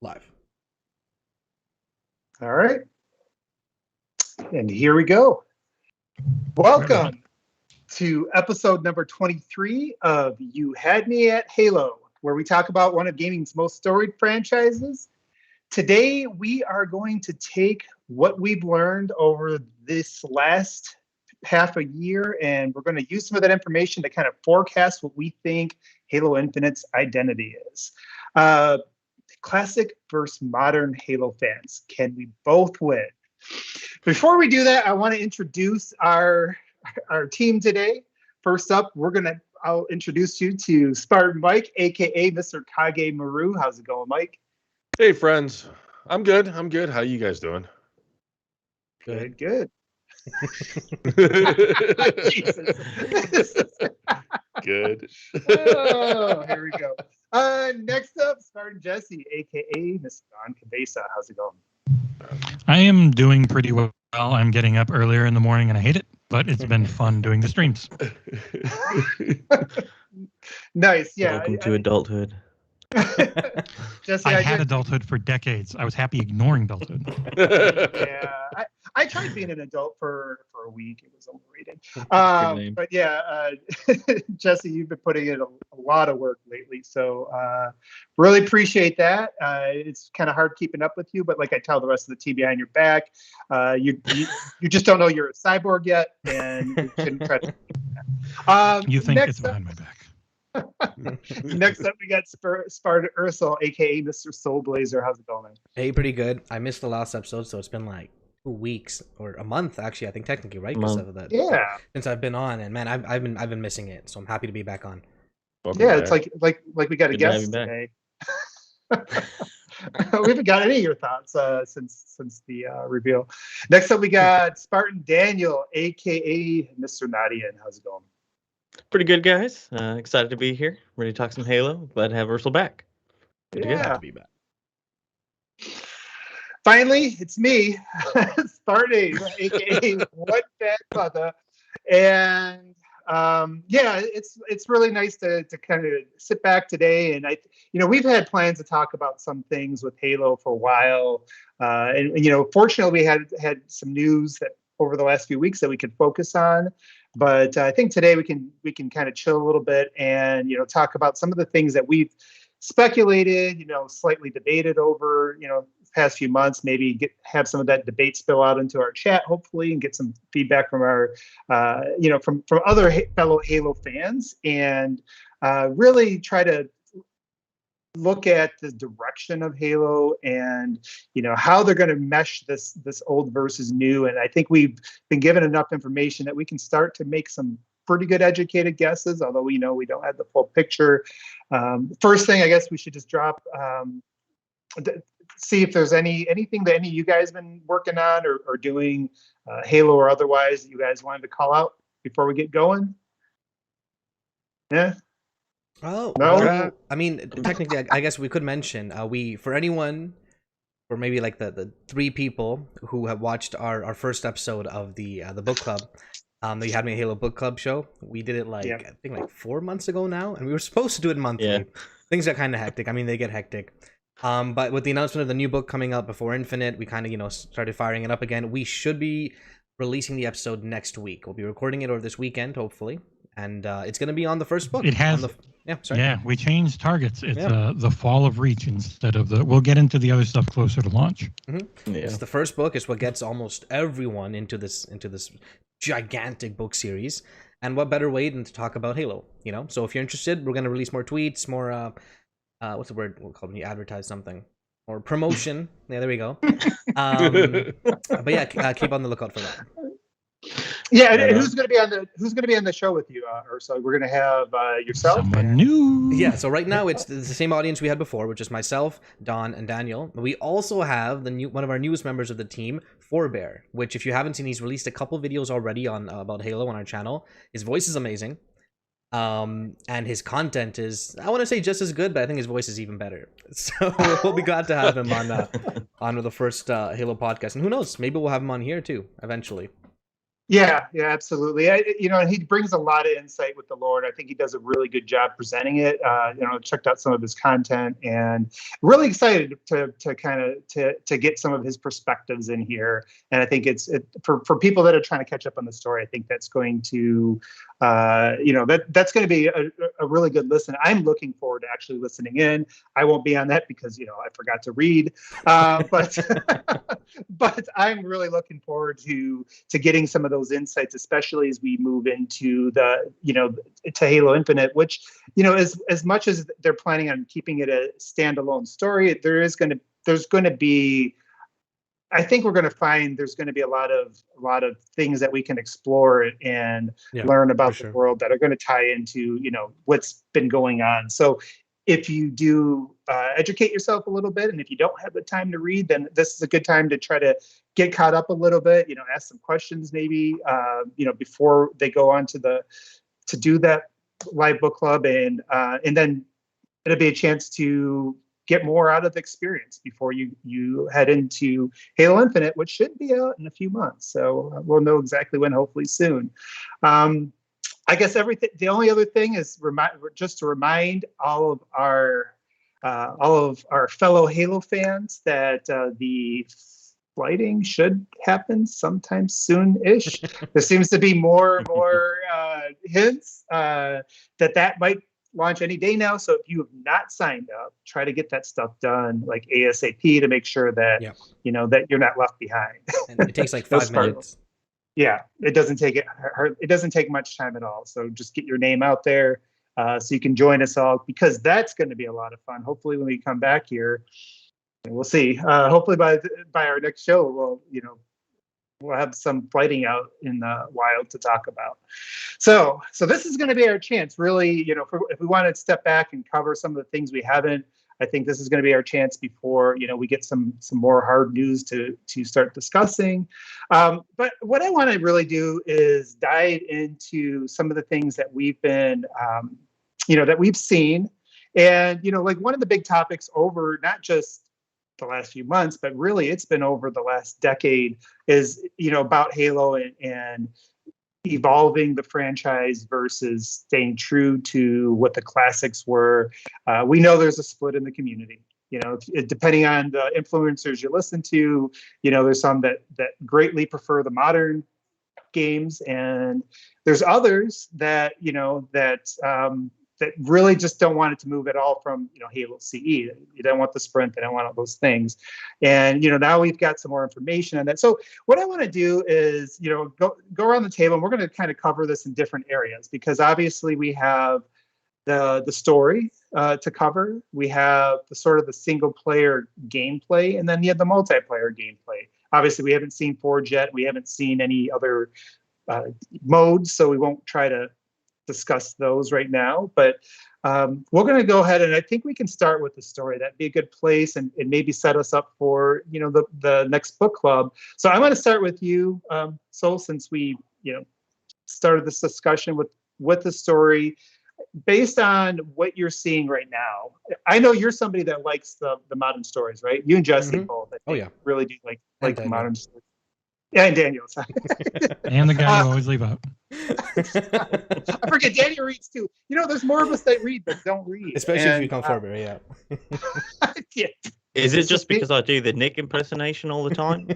Live. All right. And here we go. Welcome to episode number 23 of You Had Me at Halo, where we talk about one of gaming's most storied franchises. Today, we are going to take what we've learned over this last half a year, and we're going to use some of that information to kind of forecast what we think Halo Infinite's identity is. Classic versus modern Halo fans. Can we both win? Before we do that, I want to introduce our team today. First up, I'll introduce you to Spartan Mike, aka Mr. Kage Maru. How's it going, Mike? Hey friends, I'm good. How you guys doing? Good. Jesus. Good. Oh, here we go. Next up, Spartan Jesse, aka Mr. Don Cabeza. How's it going? I am doing pretty well. I'm getting up earlier in the morning and I hate it, but it's been fun doing the streams. Nice. Yeah. Welcome to adulthood. Jesse, I had adulthood for decades. I was happy ignoring adulthood. Yeah, I tried being an adult for a week. It was overrated. But yeah, Jesse, you've been putting in a lot of work lately, so really appreciate that. It's kind of hard keeping up with you, but like I tell the rest of the team behind your back, you just don't know you're a cyborg yet, and you shouldn't try to. You think it's behind my back. Next up, we got Spartan Ursel, aka Mr. Soul Blazer. How's it going, man? Hey, pretty good. I missed the last episode, so it's been like 2 weeks or a month, actually. I think technically, right? Because of that. Yeah. Since I've been on, and man, I've been missing it, so I'm happy to be back on. Welcome Yeah, back. it's like we got a Good to have guest you back. today. We haven't got any of your thoughts since the reveal. Next up, we got Spartan Daniel, aka Mr. Nadian. How's it going? Pretty good, guys. Excited to be here. Ready to talk some Halo. Glad to have Ursel back. Good Yeah. to be back. Finally, it's me, Spartan, aka What Bad Mother, and yeah, it's really nice to kind of sit back today, and we've had plans to talk about some things with Halo for a while, and fortunately we had some news that over the last few weeks that we could focus on. But I think today we can kind of chill a little bit and talk about some of the things that we've speculated, slightly debated over the past few months. Maybe have some of that debate spill out into our chat, hopefully, and get some feedback from our from other fellow Halo fans, and really try to look at the direction of Halo and how they're going to mesh this old versus new. And I think we've been given enough information that we can start to make some pretty good educated guesses, although we know we don't have the full picture. First thing, I guess we should just drop see if there's anything that any of you guys been working on or doing, Halo or otherwise, that you guys wanted to call out before we get going. Yeah. Oh, No? well, I mean, technically, I guess we could mention for anyone, or maybe like the 3 people who have watched our first episode of the book club, You Had Me a Halo book club show. We did it I think like 4 months ago now, and we were supposed to do it monthly. Yeah. Things got kind of hectic. I mean, they get hectic. But with the announcement of the new book coming out before Infinite, we kind of started firing it up again. We should be releasing the episode next week. We'll be recording it over this weekend, hopefully, and it's going to be on the first book. It has. Yeah, We changed targets. It's the fall of Reach instead of the. We'll get into the other stuff closer to launch. Mm-hmm. Yeah. It's the first book. It's what gets almost everyone into this gigantic book series. And what better way than to talk about Halo? So if you're interested, we're gonna release more tweets, more what's the word we'll call it when you advertise something, or promotion. Yeah, there we go. But yeah, keep on the lookout for that. Yeah, and who's going to be on the show with you, Ursula? We're going to have yourself. Someone new. Yeah, so right now it's the same audience we had before, which is myself, Don, and Daniel. But we also have one of our newest members of the team, Forebear, which if you haven't seen, he's released a couple videos already on about Halo on our channel. His voice is amazing. And his content is, I want to say just as good, but I think his voice is even better. So we'll be glad to have him on the first Halo podcast. And who knows, maybe we'll have him on here too, eventually. Yeah, yeah, absolutely. And he brings a lot of insight with the Lord. I think he does a really good job presenting it. Checked out some of his content and really excited to kind of to get some of his perspectives in here. And I think for people that are trying to catch up on the story. I think that's going to, that's going to be a really good listen. I'm looking forward to actually listening in. I won't be on that because I forgot to read, but but I'm really looking forward to getting some of those insights, especially as we move into to Halo Infinite, which, as much as they're planning on keeping it a standalone story, there's going to be, I think we're going to find there's going to be a lot of things that we can explore and learn about the world that are going to tie into, what's been going on. So if you do educate yourself a little bit, and if you don't have the time to read, then this is a good time to try to get caught up a little bit, ask some questions maybe, before they go on to do that live book club. And then it'll be a chance to get more out of the experience before you head into Halo Infinite, which should be out in a few months. So we'll know exactly when, hopefully soon. I guess the only other thing is just to remind all of our fellow Halo fans that the flighting should happen sometime soon-ish. There seems to be more and more hints that might launch any day now. So if you have not signed up, try to get that stuff done like ASAP to make sure that that you're not left behind. And it takes like 5 minutes. Yeah, it doesn't take much time at all. So just get your name out there so you can join us all, because that's going to be a lot of fun. Hopefully when we come back here, we'll see. Hopefully by our next show, we'll have some fighting out in the wild to talk about. So this is going to be our chance, really. If we want to step back and cover some of the things we haven't, I think this is going to be our chance before we get some more hard news to start discussing. But what I want to really do is dive into some of the things that we've been, that we've seen, and like one of the big topics over not just the last few months, but really it's been over the last decade is about Halo and evolving the franchise versus staying true to what the classics were. We know there's a split in the community. Depending on the influencers you listen to, there's some that greatly prefer the modern games, and there's others that that really just don't want it to move at all from Halo CE. You don't want the sprint, they don't want all those things. And now we've got some more information on that. So what I want to do is go around the table, and we're going to kind of cover this in different areas, because obviously we have the story to cover, we have the sort of the single player gameplay, and then you have the multiplayer gameplay. Obviously we haven't seen Forge yet, we haven't seen any other modes, so we won't try to discuss those right now, but we're going to go ahead, and I think we can start with the story. That'd be a good place, and maybe set us up for the next book club. So I'm going to start with you, Sol, since we started this discussion with the story. Based on what you're seeing right now, I know you're somebody that likes the modern stories, right? You and Jesse both. I think really do like the modern stories. Yeah, and Daniel. And the guy you always leave out. I forget, Daniel reads too. There's more of us that read but don't read. Especially if you come forward, yeah. Yeah. Is it just because I do the Nick impersonation all the time?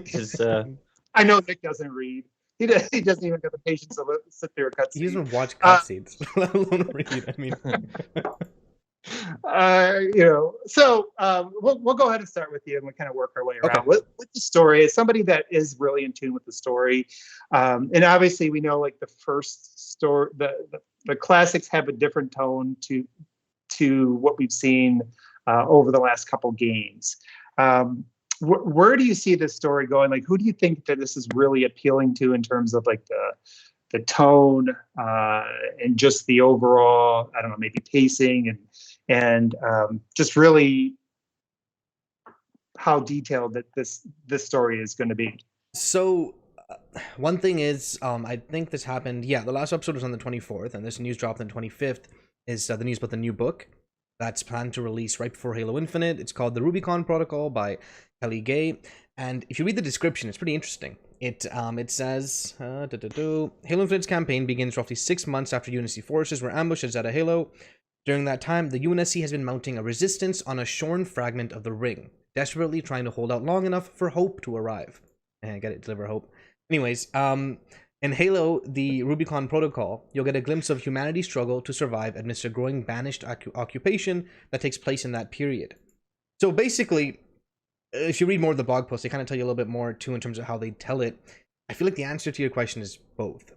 I know Nick doesn't read. He doesn't even have the patience to sit through a cutscene. He doesn't watch cutscenes, let alone read. I mean... So we'll go ahead and start with you, and we'll kind of work our way around with the story. As somebody that is really in tune with the story, and obviously we know like the first story, the classics have a different tone to what we've seen over the last couple games. Where do you see this story going? Like, who do you think that this is really appealing to in terms of like the tone and just the overall, I don't know, maybe pacing and just really how detailed that this story is going to be? So one thing is, I think this happened, the last episode was on the 24th, and this news dropped on the 25th, is the news about the new book that's planned to release right before Halo Infinite. It's called The Rubicon Protocol by Kelly Gay. And if you read the description, it's pretty interesting. It says, Halo Infinite's campaign begins roughly 6 months after UNSC forces were ambushed at Halo. During that time, the UNSC has been mounting a resistance on a shorn fragment of the ring, desperately trying to hold out long enough for hope to arrive. And get it, deliver hope. Anyways, in Halo, the Rubicon Protocol, you'll get a glimpse of humanity's struggle to survive amidst a growing banished occupation that takes place in that period. So basically, if you read more of the blog post, they kind of tell you a little bit more too in terms of how they tell it. I feel like the answer to your question is both.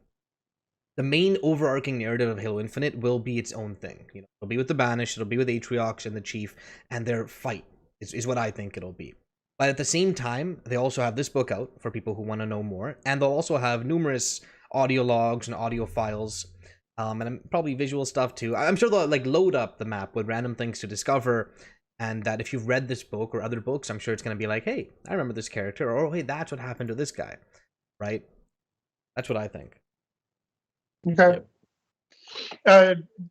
The main overarching narrative of Halo Infinite will be its own thing. You know, it'll be with the Banished, it'll be with Atriox and the Chief, and their fight is what I think it'll be. But at the same time, they also have this book out for people who want to know more, and they'll also have numerous audio logs and audio files, and probably visual stuff too. I'm sure they'll like load up the map with random things to discover, and that if you've read this book or other books, I'm sure it's going to be like, hey, I remember this character, or oh, hey, that's what happened to this guy, right? That's what I think. Okay.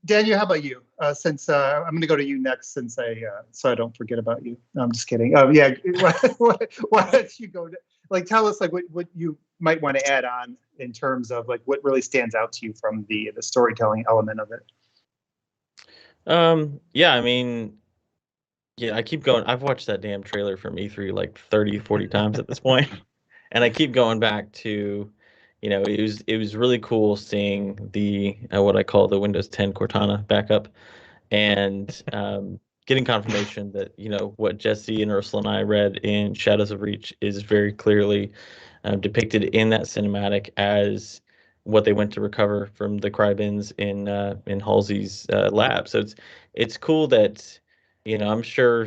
Daniel, how about you? Since I'm going to go to you next, since so I don't forget about you. No, I'm just kidding. Yeah. Why don't you go? Tell us what you might want to add on in terms of what really stands out to you from the storytelling element of it. Yeah, I mean, I keep going. I've watched that damn trailer from E3 like 30, 40 times at this point, and I keep going back to. It was really cool seeing the what I call the Windows 10 Cortana backup, and getting confirmation that what Jesse and Ursula and I read in Shadows of Reach is very clearly depicted in that cinematic as what they went to recover from the Crybins in Halsey's lab. So it's cool that I'm sure.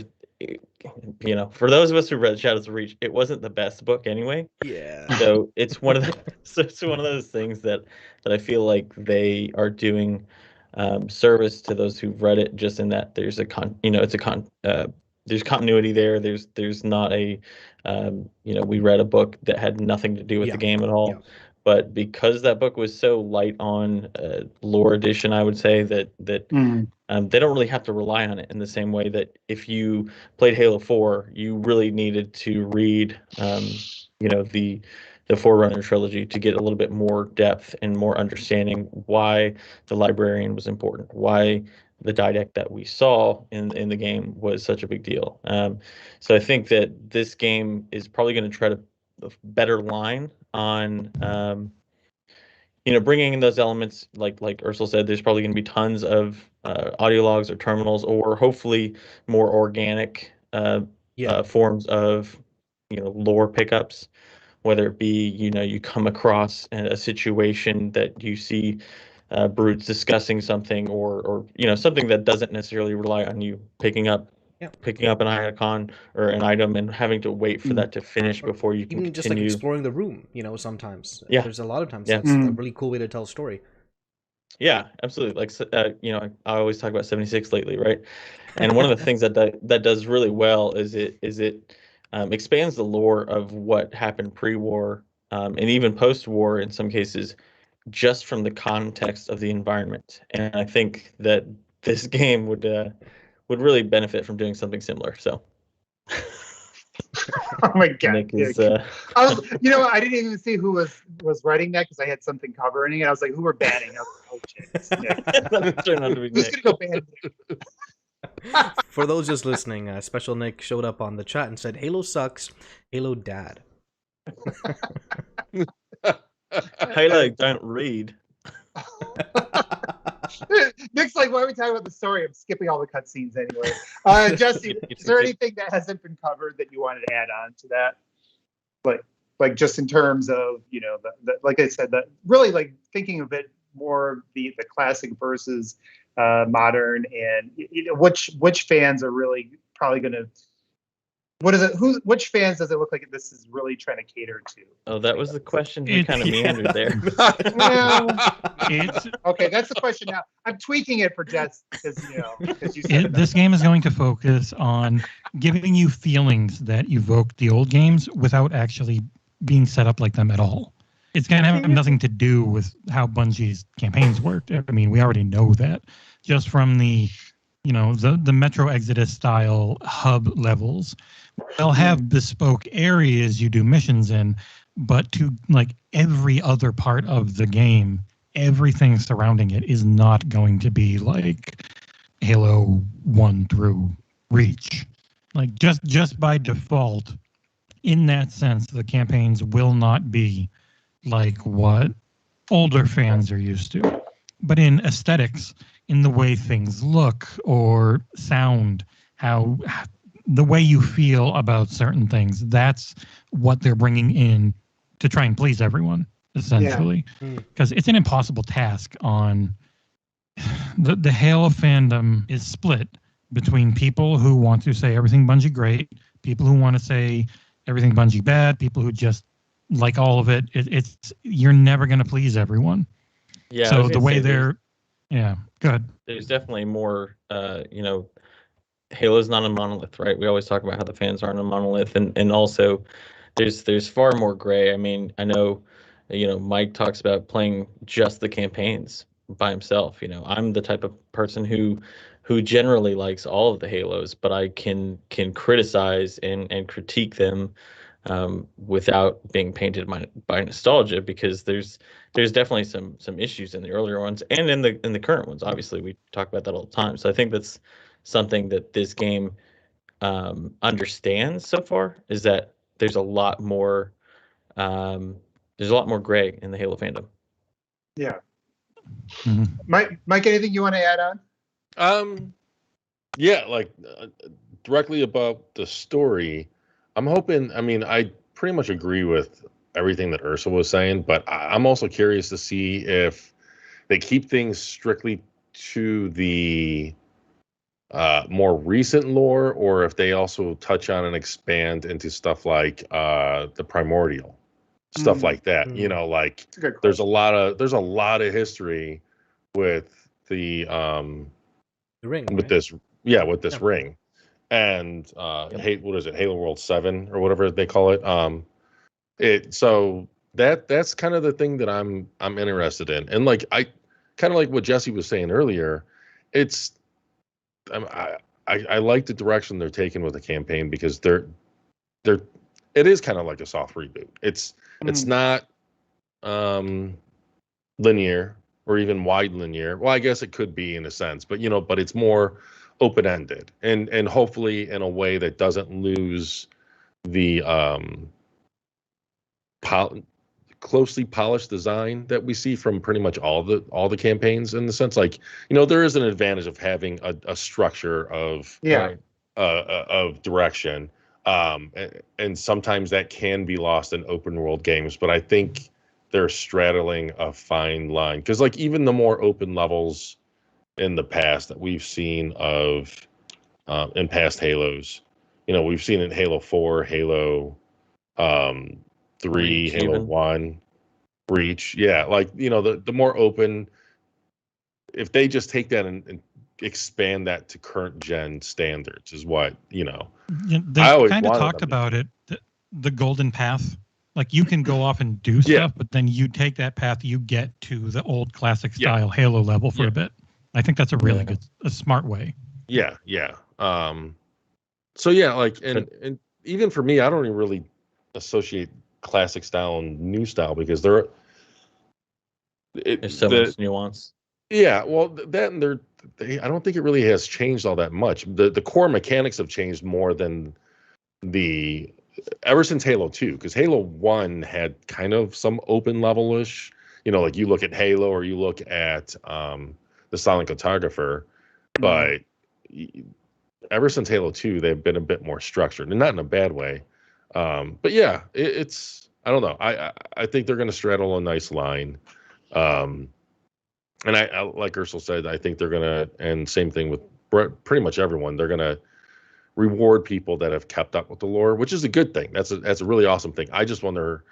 For those of us who read Shadows of Reach, it wasn't the best book anyway. Yeah. So it's one of those things that I feel like they are doing service to those who've read it. Just in that there's there's continuity there. There's not a we read a book that had nothing to do with the game at all. Yeah. But because that book was so light on lore addition, I would say that they don't really have to rely on it in the same way that if you played Halo 4, you really needed to read, the Forerunner trilogy to get a little bit more depth and more understanding why the librarian was important, why the didact that we saw in the game was such a big deal. So I think that this game is probably going to try to better line on bringing in those elements like Ursula said. There's probably going to be tons of audio logs or terminals, or hopefully more organic forms of lore pickups, whether it be you come across a situation that you see brutes discussing something, or something that doesn't necessarily rely on you picking up an icon or an item and having to wait for that to finish before you can even just continue. like exploring the room, sometimes. Yeah. There's a lot of times that's a really cool way to tell a story. Yeah, absolutely. I always talk about 76 lately, right? And one of the things that does really well is it expands the lore of what happened pre-war, and even post-war in some cases, just from the context of the environment. And I think that this game would really benefit from doing something similar. So. Oh my God! Nick is, I didn't even see who was writing that because I had something covering it. I was like, "Who were banning?" I was like, "Oh shit, it's Nick." Turned out to be Who's Nick. gonna go ban Nick? For those just listening, Special Nick showed up on the chat and said, "Halo sucks. Halo dad." Halo don't read. Nick's like, why are we talking about the story? I'm skipping all the cutscenes anyway. Jesse, is there anything that hasn't been covered that you wanted to add on to that? Like just in terms of, like I said, that really like thinking of it more the classic versus modern, and which fans are really probably going to. What is it? Which fans does it look like this is really trying to cater to? Oh, that was the question. You kind of meandered there. Okay, that's the question now. I'm tweaking it for Jess because you said this game is going to focus on giving you feelings that evoke the old games without actually being set up like them at all. It's going to have nothing to do with how Bungie's campaigns worked. I mean, we already know that just from the Metro Exodus style hub levels, they'll have bespoke areas you do missions in, but to like every other part of the game, everything surrounding it is not going to be like Halo 1 through Reach. Like just by default, in that sense, the campaigns will not be like what older fans are used to. But in aesthetics, in the way things look or sound, how the way you feel about certain things, that's what they're bringing in to try and please everyone, essentially. Because it's an impossible task on the Halo fandom is split between people who want to say everything Bungie great, people who want to say everything Bungie bad, people who just like all of it. It's you're never going to please everyone. Yeah. I So was the gonna way say they're, yeah, good. there's definitely more, Halo's not a monolith, right? We always talk about how the fans aren't a monolith, and also there's far more gray. I mean, I know, Mike talks about playing just the campaigns by himself. I'm the type of person who generally likes all of the Halos, but I can criticize and critique them without being painted by nostalgia, because there's definitely some issues in the earlier ones and in the current ones. Obviously, we talk about that all the time. So I think that's something that this game understands so far, is that there's a lot more gray in the Halo fandom. Yeah. Mhm. Mike, anything you want to add on? Yeah, like directly about the story, I'm hoping. I mean, I pretty much agree with everything that Ursula was saying, but I'm also curious to see if they keep things strictly to the more recent lore, or if they also touch on and expand into stuff like the primordial stuff like that. Like That's a good there's question. there's a lot of history with the ring, with right? this with this ring, and what is it, Halo World 7 or whatever they call it. So that's kind of the thing that I'm interested in. And like I kind of like what Jesse was saying earlier, it's I like the direction they're taking with the campaign, because it is kind of like a soft reboot. It's not linear or even wide linear. Well, I guess it could be in a sense, but but it's more open-ended, and hopefully in a way that doesn't lose the closely polished design that we see from pretty much all the campaigns, in the sense, like, there is an advantage of having a structure of direction, and sometimes that can be lost in open world games, but I think they're straddling a fine line, because like even the more open levels in the past that we've seen of in past Halos, we've seen in Halo 4, Halo 3, Reach, Halo even. 1, Reach. Yeah, like, the more open, if they just take that and expand that to current gen standards, is what, Yeah, I they've always kind of wanted talked them to about do. it, the golden path. Like you can go off and do stuff, but then you take that path, you get to the old classic style Halo level for a bit. I think that's a really good, a smart way. Yeah. So yeah, like, and even for me, I don't even really associate classic style and new style, because there's so much nuance. Yeah, well, that and I don't think it really has changed all that much. The core mechanics have changed more than ever since Halo 2, because Halo 1 had kind of some open level-ish, like you look at Halo or you look at the Silent Cartographer, but ever since Halo 2, they've been a bit more structured, and not in a bad way. But yeah, it's, I don't know. I think they're going to straddle a nice line. And I like Ursula said, I think they're going to, and same thing with pretty much everyone, they're going to reward people that have kept up with the lore, which is a good thing. That's a really awesome thing. I just wonder,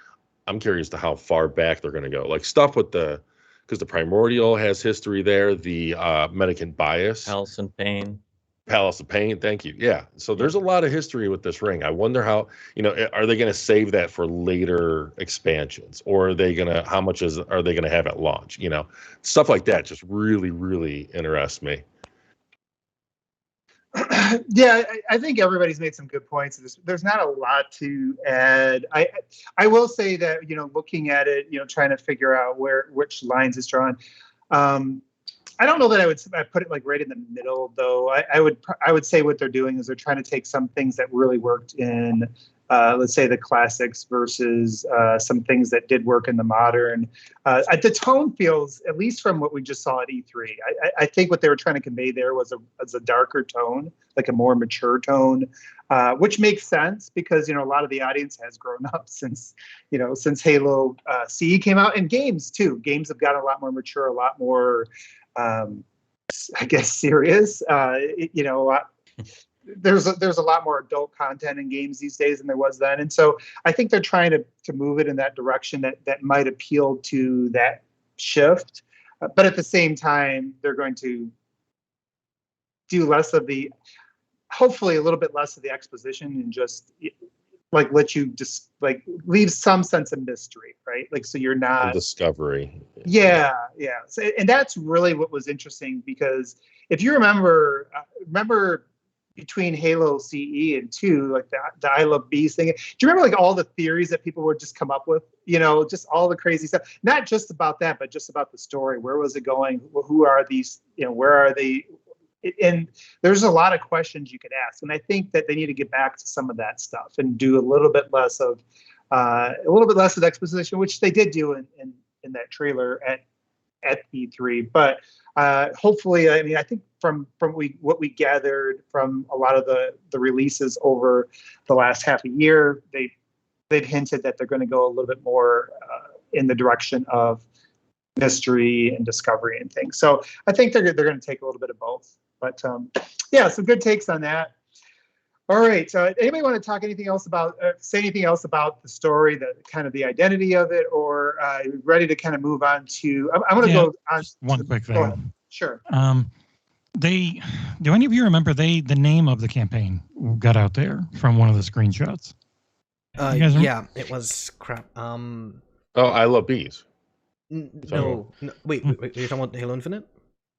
I'm curious to how far back they're going to go. Like stuff with because the Primordial has history there, the Medicant Bias. Palace of Pain, thank you. Yeah. So there's a lot of history with this ring. I wonder how, are they going to save that for later expansions, or are they going to, how much are they going to have at launch? Stuff like that just really, really interests me. Yeah, I think everybody's made some good points. There's not a lot to add. I will say that, looking at it, trying to figure out which lines it's drawn. I don't know that I put it like right in the middle though. I would say what they're doing is they're trying to take some things that really worked in, let's say, the classics versus some things that did work in the modern. The tone feels, at least from what we just saw at E3, I think what they were trying to convey there was a darker tone, like a more mature tone, which makes sense because, a lot of the audience has grown up since Halo CE came out, and games too. Games have gotten a lot more mature, a lot more, I guess, serious. There's a lot more adult content in games these days than there was then, and so I think they're trying to move it in that direction that might appeal to that shift, but at the same time they're going to do less of the, hopefully a little bit less of the exposition, and just like let you just like leave some sense of mystery, right? Like, so you're not discovery. Yeah. So, and that's really what was interesting, because if you remember between Halo CE and 2, like the I Love Bees thing, do you remember like all the theories that people would just come up with? Just all the crazy stuff. Not just about that, but just about the story. Where was it going? Who are these? Where are they? And there's a lot of questions you could ask, and I think that they need to get back to some of that stuff and do a little bit less of exposition, which they did do in that trailer at E3. But hopefully, I mean, I think from what we gathered from a lot of the releases over the last half a year, they've hinted that they're going to go a little bit more in the direction of mystery and discovery and things. So I think they're going to take a little bit of both. But yeah, some good takes on that. All right. Anybody want to talk anything else about, say anything else about the story, the kind of the identity of it, or ready to kind of move on to? I'm going to go on. One quick thing. Go ahead. Sure. Do any of you remember the name of the campaign got out there from one of the screenshots? Yeah, it was crap. Oh, I Love Bees. No, wait, you're talking about Halo Infinite?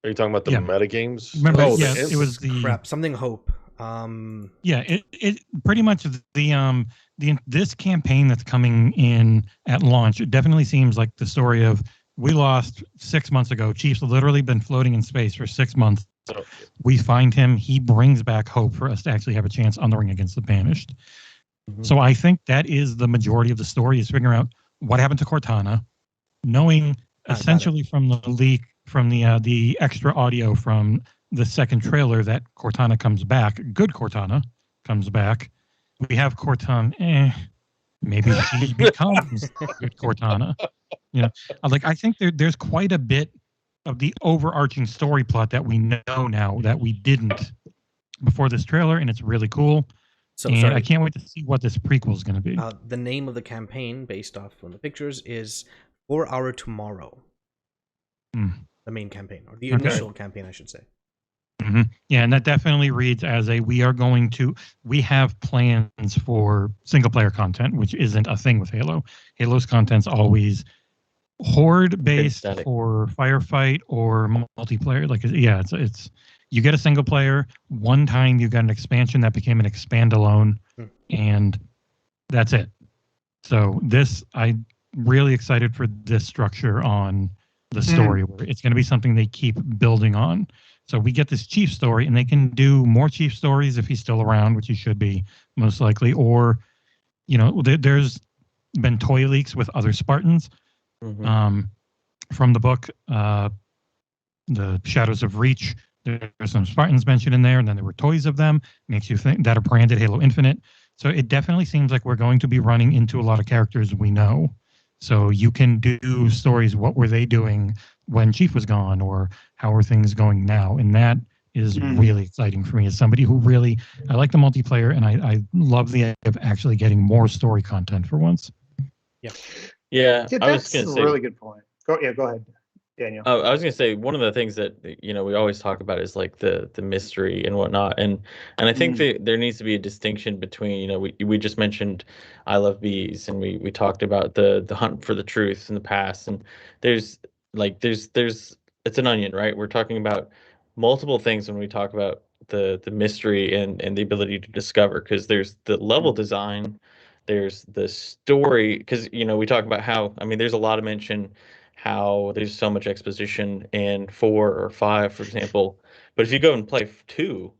Are you talking about the meta games? Remember, oh, it was the crap. Something Hope. Yeah, it pretty much this campaign that's coming in at launch. It definitely seems like the story of, we lost 6 months ago. Chief's literally been floating in space for 6 months. Oh. We find him. He brings back hope for us to actually have a chance on the ring against the Banished. Mm-hmm. So I think that is the majority of the story, is figuring out what happened to Cortana, knowing essentially from the leak, from the extra audio from the second trailer, that Cortana comes back. Good Cortana comes back. We have Cortana. Maybe she becomes good Cortana. I think there's quite a bit of the overarching story plot that we know now that we didn't before this trailer, and it's really cool. So sorry. I can't wait to see what this prequel is going to be. The name of the campaign, based off from the pictures, is For Our Tomorrow. The main campaign, or the initial campaign, I should say. Mm-hmm. Yeah, and that definitely reads as we have plans for single player content, which isn't a thing with Halo. Halo's content's always horde based for firefight or multiplayer. It's you get a single player one time, you got an expansion that became an expand alone, and that's it. So I'm really excited for this structure on the story, where it's going to be something they keep building on. So we get this Chief story, and they can do more Chief stories if he's still around, which he should be most likely. Or, there's been toy leaks with other Spartans from the book, The Shadows of Reach. There's some Spartans mentioned in there, and then there were toys of them. Makes you think that are branded Halo Infinite. So it definitely seems like we're going to be running into a lot of characters we know. So you can do stories. What were they doing when Chief was gone, or how are things going now? And that is really exciting for me as somebody who I like the multiplayer, and I love the idea of actually getting more story content for once. Yeah. That's a really good point. Go ahead, Daniel. I was going to say, one of the things that we always talk about is like the mystery and whatnot, and I think there needs to be a distinction between we just mentioned I Love Bees, and we talked about the hunt for the truth in the past, and there's it's an onion, right? We're talking about multiple things when we talk about the mystery and the ability to discover, because there's the level design, there's the story, because we talk about how, I mean, there's a lot of mention how there's so much exposition in 4 or 5, for example. But if you go and play 2,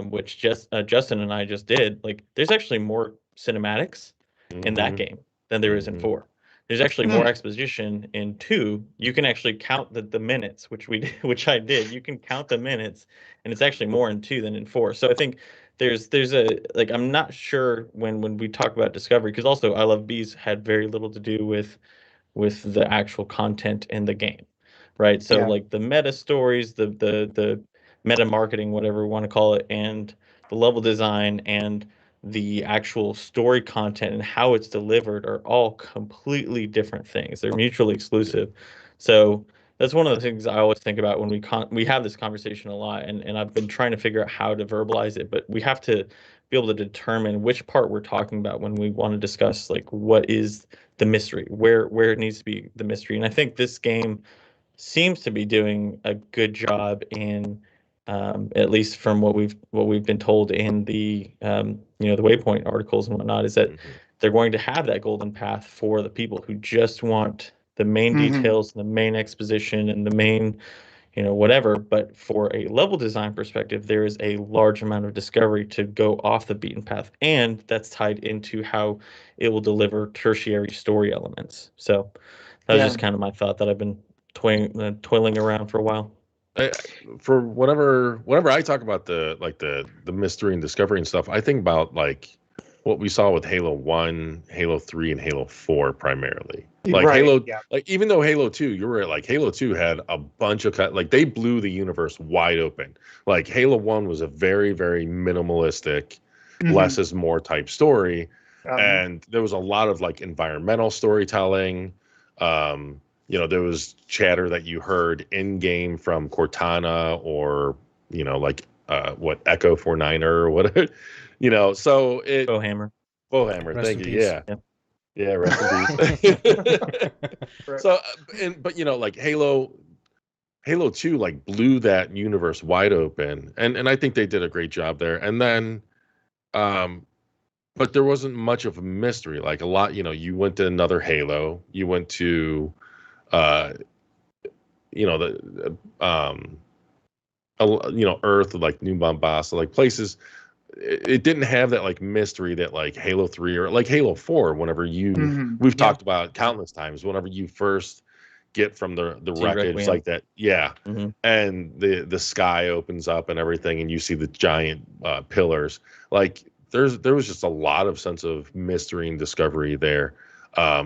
which Justin and I just did, like, there's actually more cinematics in that game than there is in 4. There's actually more exposition in 2. You can actually count the minutes, which I did. You can count the minutes, and it's actually more in 2 than in 4. So I think there's a, like, I'm not sure when we talk about discovery, because also I Love Bees had very little to do with the actual content in the game, right? So like the meta stories, the meta marketing, whatever we want to call it, and the level design and the actual story content and how it's delivered are all completely different things. They're mutually exclusive. So that's one of the things I always think about when we have this conversation a lot, and I've been trying to figure out how to verbalize it, but we have to be able to determine which part we're talking about when we want to discuss, like, what is the mystery, where it needs to be the mystery. And I think this game seems to be doing a good job in, at least from what we've been told in the the Waypoint articles and whatnot, is that they're going to have that golden path for the people who just want the main details, the main exposition, and the main whatever. But for a level design perspective, there is a large amount of discovery to go off the beaten path, and that's tied into how it will deliver tertiary story elements. So that was just kind of my thought that I've been toiling around for a while. For whenever I talk about the mystery and discovery and stuff, I think about like what we saw with Halo 1, Halo 3, and Halo 4 primarily. Like Halo, like even though Halo 2, you were like Halo 2 had a bunch of like they blew the universe wide open. Like Halo 1 was a very, very minimalistic, less is more type story, and there was a lot of like environmental storytelling. There was chatter that you heard in game from Cortana or like what Echo 49er or whatever. So it Bowhammer. Thank you. Yeah, rest in peace. So, but like Halo 2 like blew that universe wide open, and I think they did a great job there. And then, but there wasn't much of a mystery. Like a lot, you went to another Halo, you went to, Earth, like New Mombasa, like places. It didn't have that like mystery that like Halo 3 or like Halo 4, whenever we've talked about countless times, whenever you first get from the wreckage like that. And the sky opens up and everything, and you see the giant pillars. Like there was just a lot of sense of mystery and discovery there. I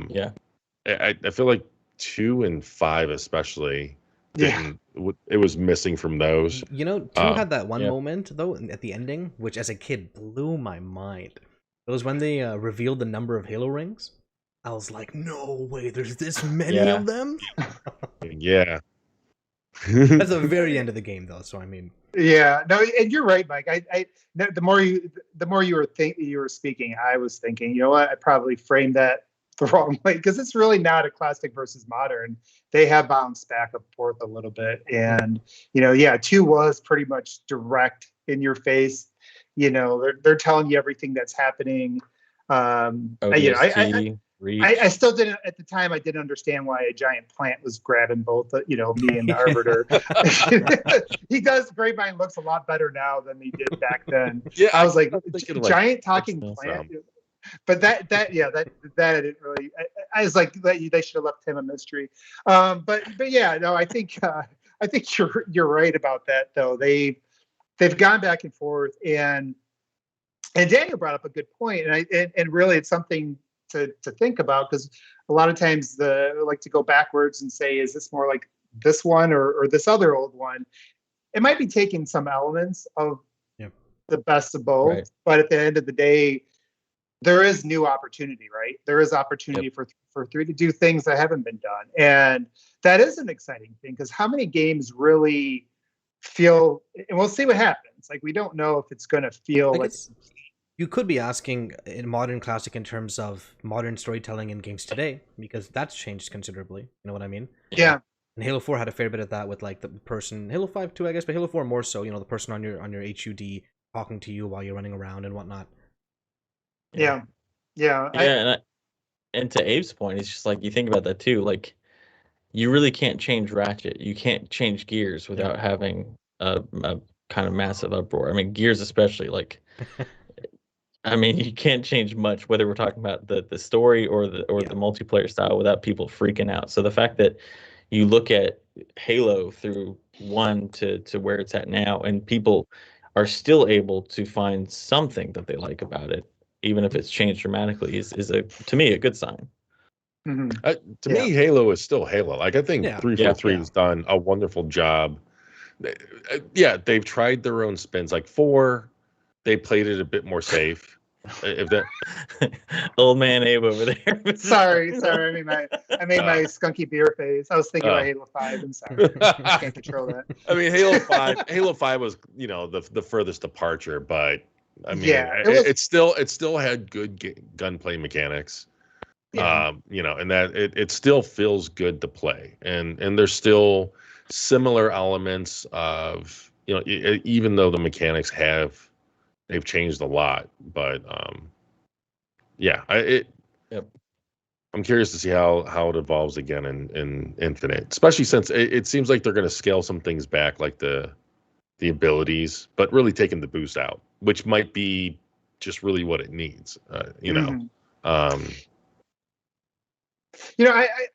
feel like 2 and 5 especially it was missing from those. 2 had that one moment though at the ending, which as a kid blew my mind. It was when they revealed the number of Halo rings. I was like, no way, there's this many of them. That's the very end of the game though, so I mean, and you're right, Mike. I the more you were speaking, I was thinking, you know what, I probably framed that the wrong way, because it's really not a classic versus modern. They have bounced back and forth a little bit, and 2 was pretty much direct in your face. They're telling you everything that's happening. I still didn't at the time. I didn't understand why a giant plant was grabbing both, me and the arbiter. He does. Grapevine looks a lot better now than he did back then. I was like, giant talking plant. But that didn't really. I was like, they should have left him a mystery. But I think you're right about that though. They've gone back and forth, and Daniel brought up a good point, and really it's something to think about, because a lot of times I like to go backwards and say, is this more like this one or this other old one? It might be taking some elements of the best of both, but at the end of the day, there is new opportunity, right? There is opportunity for 3 to do things that haven't been done. And that is an exciting thing, because how many games really feel, and we'll see what happens. Like, we don't know if it's going to feel like. You could be asking in modern classic in terms of modern storytelling in games today, because that's changed considerably. You know what I mean? Yeah. And Halo 4 had a fair bit of that with like the person. Halo 5 too, I guess, but Halo 4 more so. The person on your HUD talking to you while you're running around and whatnot. Yeah. And to Abe's point, it's just like you think about that too. Like you really can't change Ratchet. You can't change Gears without having a kind of massive uproar. I mean, Gears especially. Like, I mean, you can't change much whether we're talking about the story or the multiplayer style without people freaking out. So the fact that you look at Halo through 1 to where it's at now, and people are still able to find something that they like about it, even if it's changed dramatically, is to me a good sign. To me, Halo is still Halo. Like I think 343 has done a wonderful job. Yeah, they've tried their own spins. Like 4, they played it a bit more safe. If that old man Abe over there. sorry. I made my skunky beer face. I was thinking about Halo 5. I'm sorry. I can't control that. I mean, Halo 5 was the furthest departure, but I mean, it still had good gunplay mechanics. And that it still feels good to play, and there's still similar elements of even though the mechanics they've changed a lot, but I'm curious to see how it evolves again in Infinite, especially since it seems like they're going to scale some things back, like the abilities, but really taking the boost out, which might be just really what it needs. I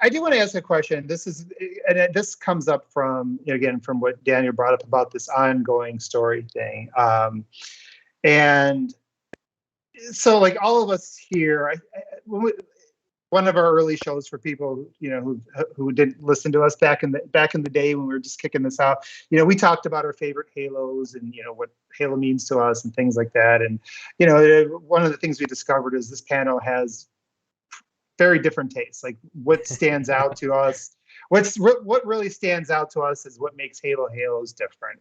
do want to ask a question. This comes up from again from what Daniel brought up about this ongoing story thing, and so like all of us here, one of our early shows for people who didn't listen to us back in the day when we were just kicking this out, we talked about our favorite Halos and what Halo means to us and things like that. And one of the things we discovered is this panel has very different tastes. Like what stands out to us, what really stands out to us is what makes Halos different.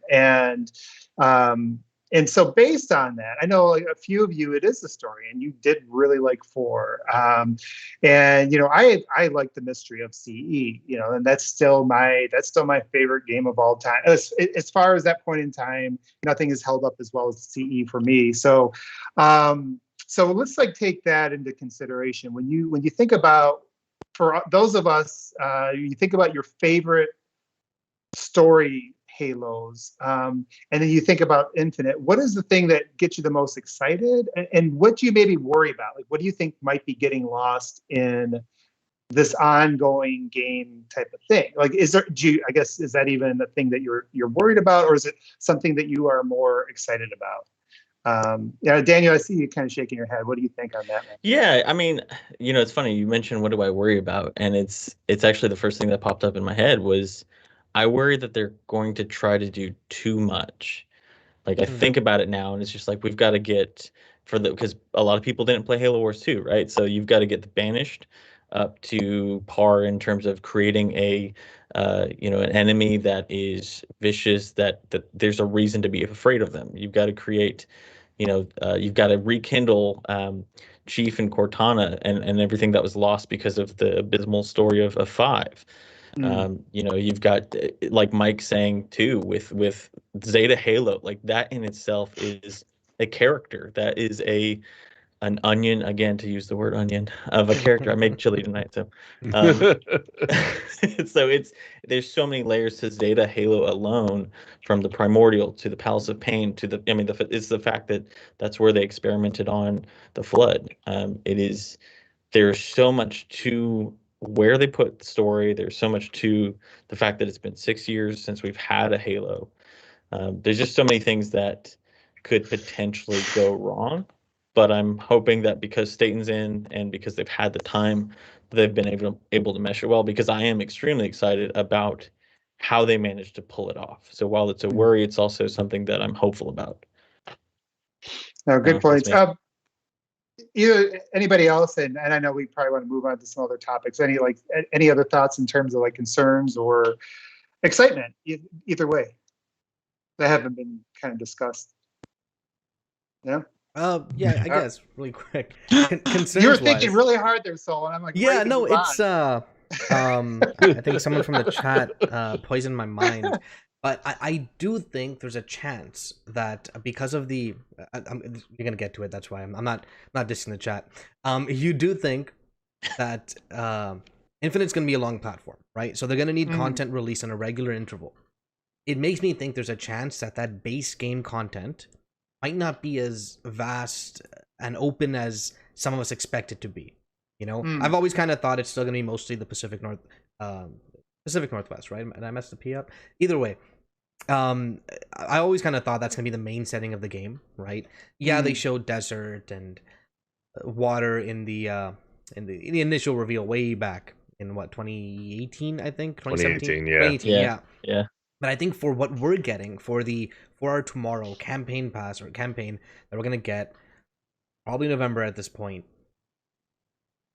And so based on that, I know like a few of you, it is the story, and you did really like 4. And I like the mystery of CE, and that's still my favorite game of all time. As far as that point in time, nothing has held up as well as CE for me. So let's like take that into consideration when you think about, for those of us, you think about your favorite story Halos, and then you think about Infinite. What is the thing that gets you the most excited, and what do you maybe worry about? Like, what do you think might be getting lost in this ongoing game type of thing? Like, is that even the thing that you're worried about, or is it something that you are more excited about? Daniel, I see you kind of shaking your head. What do you think on that? Yeah, I mean, it's funny you mentioned what do I worry about, and it's actually the first thing that popped up in my head was I worry that they're going to try to do too much. Like I think about it now, and it's just like we've got to get because a lot of people didn't play Halo Wars 2, right? So you've got to get the Banished up to par in terms of creating an enemy that is vicious, that there's a reason to be afraid of them. You've got to create, you've got to rekindle Chief and Cortana and everything that was lost because of the abysmal story of 5. You've got like Mike saying too with Zeta Halo, like that in itself is a character that is an onion, again to use the word onion, of a character. I made chili tonight, so there's so many layers to Zeta Halo alone, from the primordial to the Palace of Pain to it's the fact that that's where they experimented on the Flood. There's so much to where they put the story. There's so much to the fact that it's been 6 years since we've had a Halo. There's just so many things that could potentially go wrong, but I'm hoping that because Staten's in and because they've had the time, they've been able to mesh it well, because I am extremely excited about how they managed to pull it off. So while it's a worry, it's also something that I'm hopeful about. No, good points. Anybody else, and I know we probably want to move on to some other topics. Any other thoughts in terms of like concerns or excitement, either way, that haven't been kind of discussed? Yeah. I guess really quick. Concerns. You were thinking really hard there, Sol, and I'm like, yeah, no, it's I think someone from the chat poisoned my mind. But I do think there's a chance that because of the, you're gonna get to it. That's why I'm not dissing the chat. You do think that Infinite's gonna be a long platform, right? So they're gonna need content released on a regular interval. It makes me think there's a chance that that base game content might not be as vast and open as some of us expect it to be. You know, I've always kind of thought it's still gonna be mostly the Pacific Northwest, right? And I messed the P up. Either way, I always kind of thought that's gonna be the main setting of the game, right? Yeah, they showed desert and water in the initial reveal way back in what 2018, I think 2018, 2018, yeah. But I think for what we're getting for our tomorrow campaign pass or campaign that we're gonna get probably November at this point,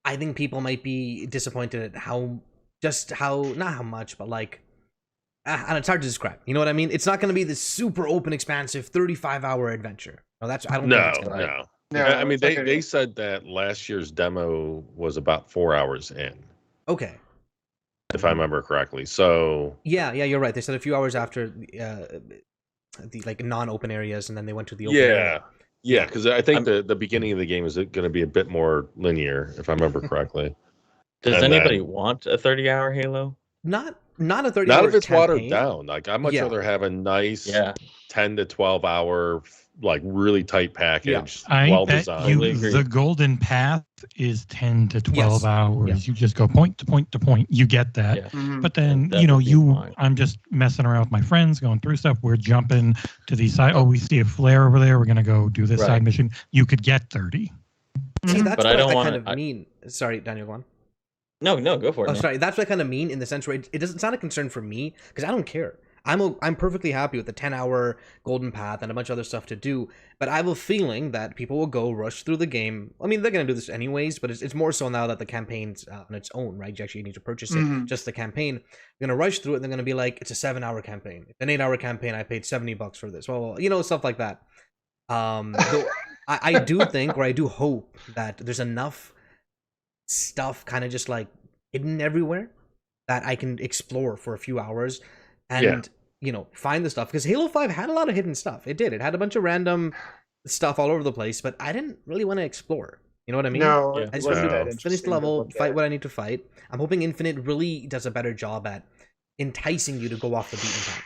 I think people might be disappointed at not how much, but like, and it's hard to describe. You know what I mean? It's not going to be this super open, expansive 35-hour adventure. No, I don't think it's gonna be. No, I mean, it's not they said that last year's demo was about 4 hours in, Okay. if I remember correctly. So Yeah, you're right. They said a few hours after the like non-open areas, and then they went to the open yeah, area. yeah, because I think the beginning of the game is going to be a bit more linear, if I remember correctly. Does And anybody then- want a 30-hour Halo? Not a 30-hour Not if it's campaign. watered down. Like I'd much Yeah. rather have a nice Yeah. 10 to 12 hour, like really tight package, I well bet designed. Totally you agree. the golden path is 10 to 12 Yes. hours. Yeah. You just go point to point to point. You get that. Yeah. But then, That you know, would be fine. I'm just messing around with my friends, going through stuff. We're jumping to the side. Oh, we see a flare over there. We're going to go do this Right. side mission. You could get 30. See, that's But I what don't I wanna- kind of mean. Sorry, Daniel, go on. No, go for it. Oh, man. sorry. That's what I kind of mean in the sense where it's not a concern for me because I don't care. I'm perfectly happy with the 10-hour golden path and a bunch of other stuff to do. But I have a feeling that people will go rush through the game. I mean, they're gonna do this anyways, but it's more so now that the campaign's on its own, right? You actually need to purchase it, just the campaign. They're gonna rush through it. And they're gonna be like, it's a 7-hour campaign. It's an 8-hour campaign. I paid $70 for this. Well, you know, stuff like that. Though I do think, or I do hope that there's enough stuff kind of just like hidden everywhere that I can explore for a few hours and you know, find the stuff, because Halo 5 had a lot of hidden stuff. It had a bunch of random stuff all over the place, but I didn't really want to explore. You know what I mean? No, Yeah. it I just wasn't want that to finish interesting the to level, look fight at. what I need to fight. I'm hoping Infinite really does a better job at enticing you to go off the beaten path.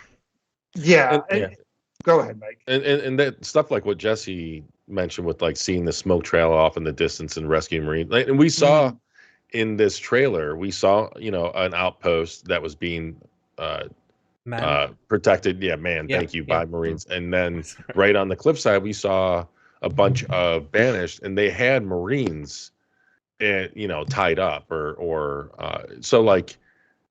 Yeah, And- and- go ahead, Mike. And that stuff like what Jesse mentioned with like seeing the smoke trail off in the distance and rescue Marine. Like, and we saw in this trailer, we saw, you know, an outpost that was being protected. Yeah, man, Yeah, thank you, yeah. by Marines. And then right on the cliffside, we saw a bunch of banished, and they had Marines, you know, tied up or so like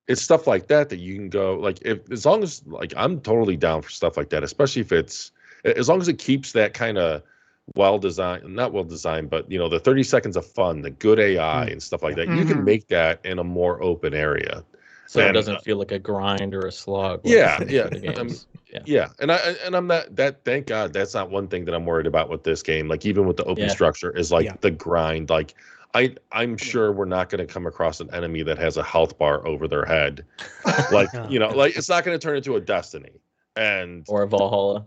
it's stuff like that that you can go like as long as like I'm totally down for stuff like that, especially if it's as long as it keeps that kind of not well designed, but you know, the 30 seconds of fun, the good AI and stuff like that. You can make that in a more open area. So it And, doesn't feel like a grind or a slog. Yeah, like yeah. the games. Yeah, and I'm not that. Thank God, that's not one thing that I'm worried about with this game. Like even with the open Yeah. structure, is like Yeah. the grind. Like I'm sure we're not going to come across an enemy that has a health bar over their head. Like you know, like it's not going to turn into a Destiny. And Or a Valhalla.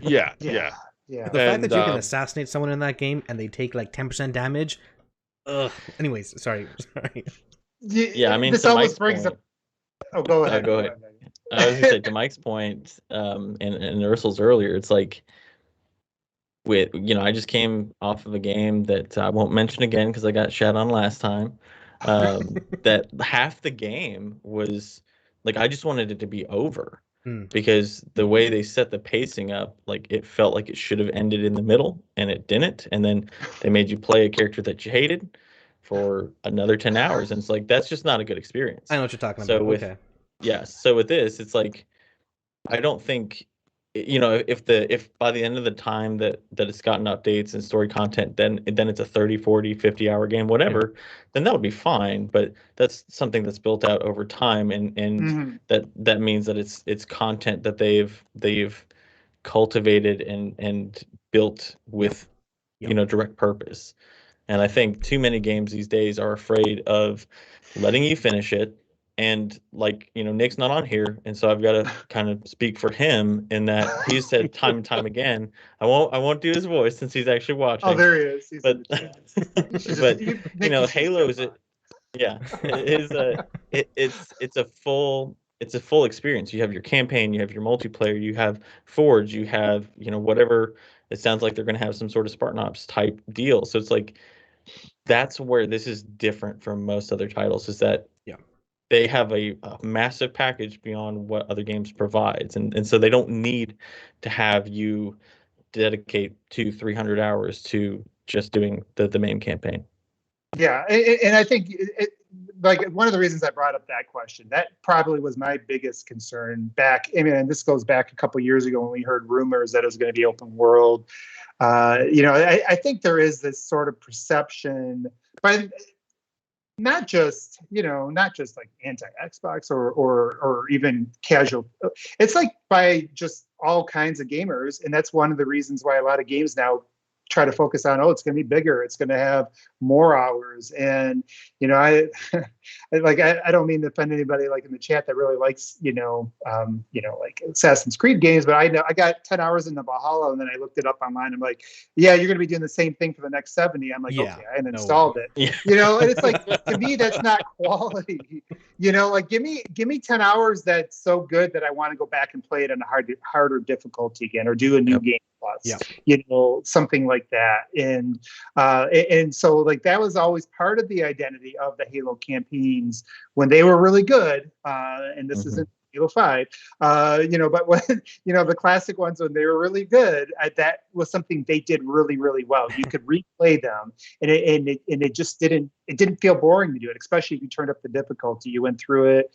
yeah. Yeah. The fact that you can And, assassinate someone in that game and they take like 10% damage. Ugh. Anyways, sorry. Yeah, I mean, this to almost Mike's brings point- up. Oh, go ahead. go ahead. I was gonna say to Mike's point, and Ursul's earlier, it's like with I just came off of a game that I won't mention again because I got shat on last time. That half the game was like I just wanted it to be over because the way they set the pacing up, like it felt like it should have ended in the middle and it didn't, and then they made you play a character that you hated for another 10 hours, and it's like that's just not a good experience. I know what you're talking So about. with- Okay. Yeah, so with this, it's like I don't think if by the end of the time that it's gotten updates and story content, then it's a 30, 40, 50 hour game, whatever, then that would be fine. But that's something that's built out over time, and that means that it's content that they've cultivated and built with direct purpose. And I think too many games these days are afraid of letting you finish it. And like, Nick's not on here, and so I've got to kind of speak for him in that he's said time and time again. I won't do his voice since he's actually watching. Oh, there he is. He's But in the chat. but Halo is yeah, it's a full experience. You have your campaign, you have your multiplayer, you have Forge, you have whatever. It sounds like they're going to have some sort of Spartan Ops type deal. So it's like that's where this is different from most other titles. Is that they have a massive package beyond what other games provides, and so they don't need to have you dedicate 200-300 hours to just doing the main campaign. Yeah, and I think like one of the reasons I brought up that question, that probably was my biggest concern back. I mean, and this goes back a couple of years ago when we heard rumors that it was going to be open world. I think there is this sort of perception, but not just like anti-Xbox or even casual. It's like by just all kinds of gamers, and that's one of the reasons why a lot of games now try to focus on, it's going to be bigger, it's going to have more hours. And I don't mean to offend anybody like in the chat that really likes like Assassin's Creed games, but I know I got 10 hours into Valhalla, and then I looked it up online. I'm like, yeah, you're going to be doing the same thing for the next 70. I'm like, okay, I uninstalled it. Yeah. And it's like, to me, that's not quality. Like give me 10 hours that's so good that I want to go back and play it on a harder difficulty again, or do a new game plus, something like that. And so like that was always part of the identity of the Halo campaigns when they were really good. And this isn't Halo 5, but when, the classic ones, when they were really good, that was something they did really, really well. You could replay them, and it just didn't feel boring to do it, especially if you turned up the difficulty. You went through it,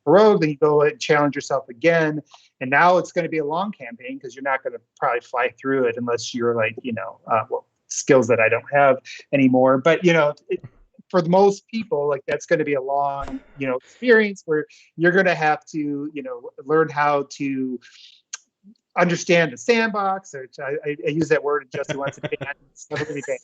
rogue, then you go and challenge yourself again. And now it's going to be a long campaign because you're not going to probably fly through it unless you're like, skills that I don't have anymore. But, for the most people, like that's going to be a long, experience where you're going to have to, learn how to understand the sandbox. Or I use that word, and Jesse wants to ban. It's never going to be